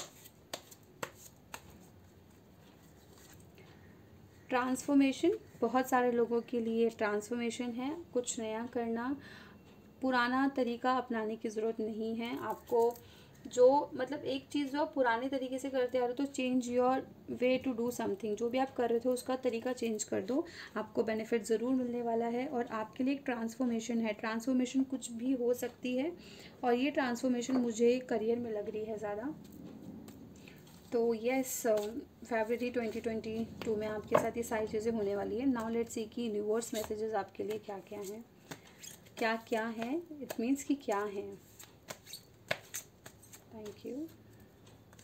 ट्रांसफॉर्मेशन, बहुत सारे लोगों के लिए ट्रांसफॉर्मेशन है, कुछ नया करना, पुराना तरीका अपनाने की ज़रूरत नहीं है आपको। जो मतलब एक चीज़ जो आप पुराने तरीके से करते आ रहे हो, तो change your way to do something. जो भी आप कर रहे थे उसका तरीका चेंज कर दो, आपको बेनिफिट ज़रूर मिलने वाला है। और आपके लिए एक ट्रांसफॉर्मेशन है, ट्रांसफॉर्मेशन कुछ भी हो सकती है, और ये ट्रांसफॉर्मेशन मुझे करियर में लग रही है ज़्यादा। तो यस, फरवरी 2022 में आपके साथ ये सारी चीज़ें होने वाली है। नाउ लेट्स सी कि यूनिवर्स मैसेजेस आपके लिए क्या क्या हैं, क्या क्या है, इट मीन्स कि क्या है। Thank you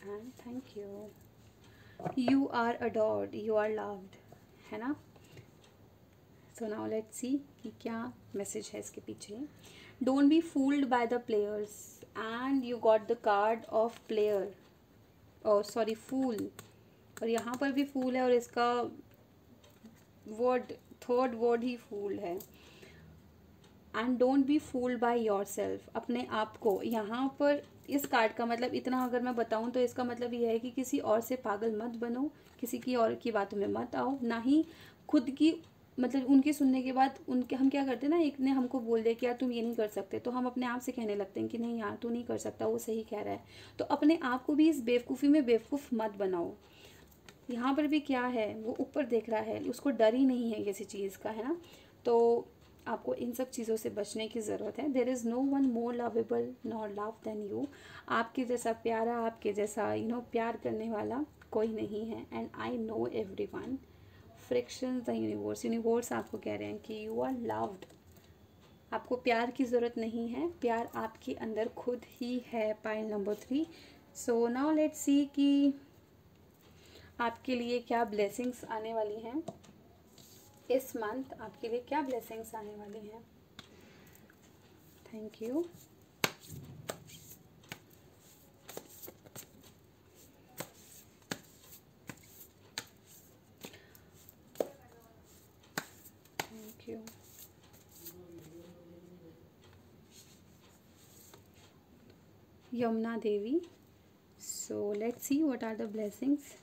and thank you. You are adored, you are loved, है ना। सो नाउ लेट्स सी कि क्या मैसेज है इसके पीछे। Don't be fooled by the players, and you got the card of player, और सॉरी फूल, और यहाँ पर भी फूल है, और इसका वर्ड, थर्ड वर्ड ही फूल है। And don't be fooled by your self, अपने आप को, यहाँ पर इस कार्ड का मतलब इतना अगर मैं बताऊँ तो इसका मतलब ये है कि किसी और से पागल मत बनो, किसी की और की बातों में मत आओ, ना ही खुद की, मतलब उनकी सुनने के बाद उनके, हम क्या करते हैं ना, एक ने हमको बोल दिया कि यार तुम ये नहीं कर सकते, तो हम अपने आप से कहने लगते हैं कि नहीं यार तू नहीं कर सकता, वो सही कह रहा है। तो अपने आप को भी इस बेवकूफ़ी में बेवकूफ़ मत बनाओ। यहाँ पर भी क्या है, वो ऊपर देख रहा है, उसको डर ही नहीं है किसी चीज़ का, है ना। तो आपको इन सब चीज़ों से बचने की ज़रूरत है। There is no one more lovable nor love than you, आपके जैसा प्यारा, आपके जैसा प्यार करने वाला कोई नहीं है। And I know every one, friction the universe, universe आपको कह रहे हैं कि यू आर लव्ड, आपको प्यार की ज़रूरत नहीं है, प्यार आपके अंदर खुद ही है। Pile number 3। So now let's see कि आपके लिए क्या ब्लेसिंग्स आने वाली हैं इस मंथ, आपके लिए क्या ब्लेसिंग्स आने वाली हैं। Thank you. Yamuna Devi. So let's see what are the blessings.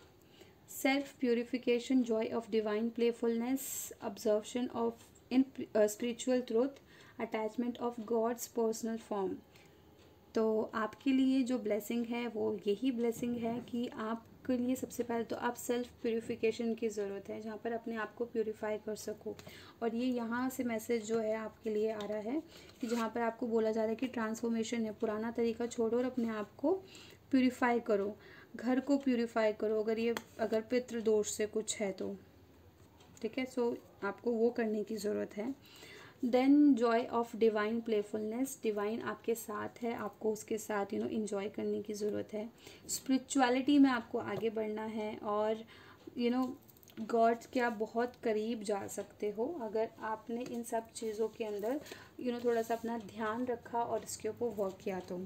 Self purification, joy of divine playfulness, absorption of in spiritual truth, attachment of God's personal form. तो आपके लिए जो ब्लेसिंग है वो यही ब्लेसिंग है कि आपके लिए सबसे पहले तो आप सेल्फ प्यूरिफिकेशन की ज़रूरत है, जहाँ पर अपने आप को प्यूरिफाई कर सको। और ये यहाँ से मैसेज जो है आपके लिए आ रहा है कि जहाँ पर आपको बोला जा रहा है कि ट्रांसफॉर्मेशन है, पुराना तरीका छोड़ो और अपने आप को प्यूरिफाई करो, घर को प्यूरिफाई करो, अगर पितृ दोष से कुछ है तो, ठीक है। सो आपको वो करने की ज़रूरत है। Then joy of divine playfulness, divine आपके साथ है, आपको उसके साथ इंजॉय करने की ज़रूरत है। स्पिरिचुअलिटी में आपको आगे बढ़ना है और गॉड के आप बहुत करीब जा सकते हो अगर आपने इन सब चीज़ों के अंदर थोड़ा सा अपना ध्यान रखा और इसके ऊपर वर्क किया तो।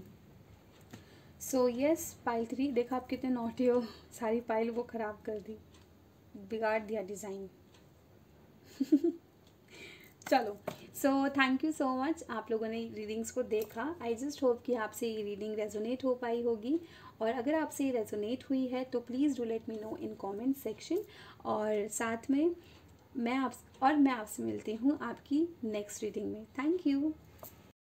सो यस, पाइल 3, देखा आप कितने नॉटी हो, सारी पाइल वो ख़राब कर दी, बिगाड़ दिया डिज़ाइन। चलो, so thank you so much, आप लोगों ने रीडिंग्स को देखा। आई जस्ट होप कि आपसे ये रीडिंग रेजोनेट हो पाई होगी, और अगर आपसे ये रेजोनेट हुई है तो please do let me know in comment section. और साथ में मैं आपसे मिलती हूँ आपकी नेक्स्ट रीडिंग में। Thank you.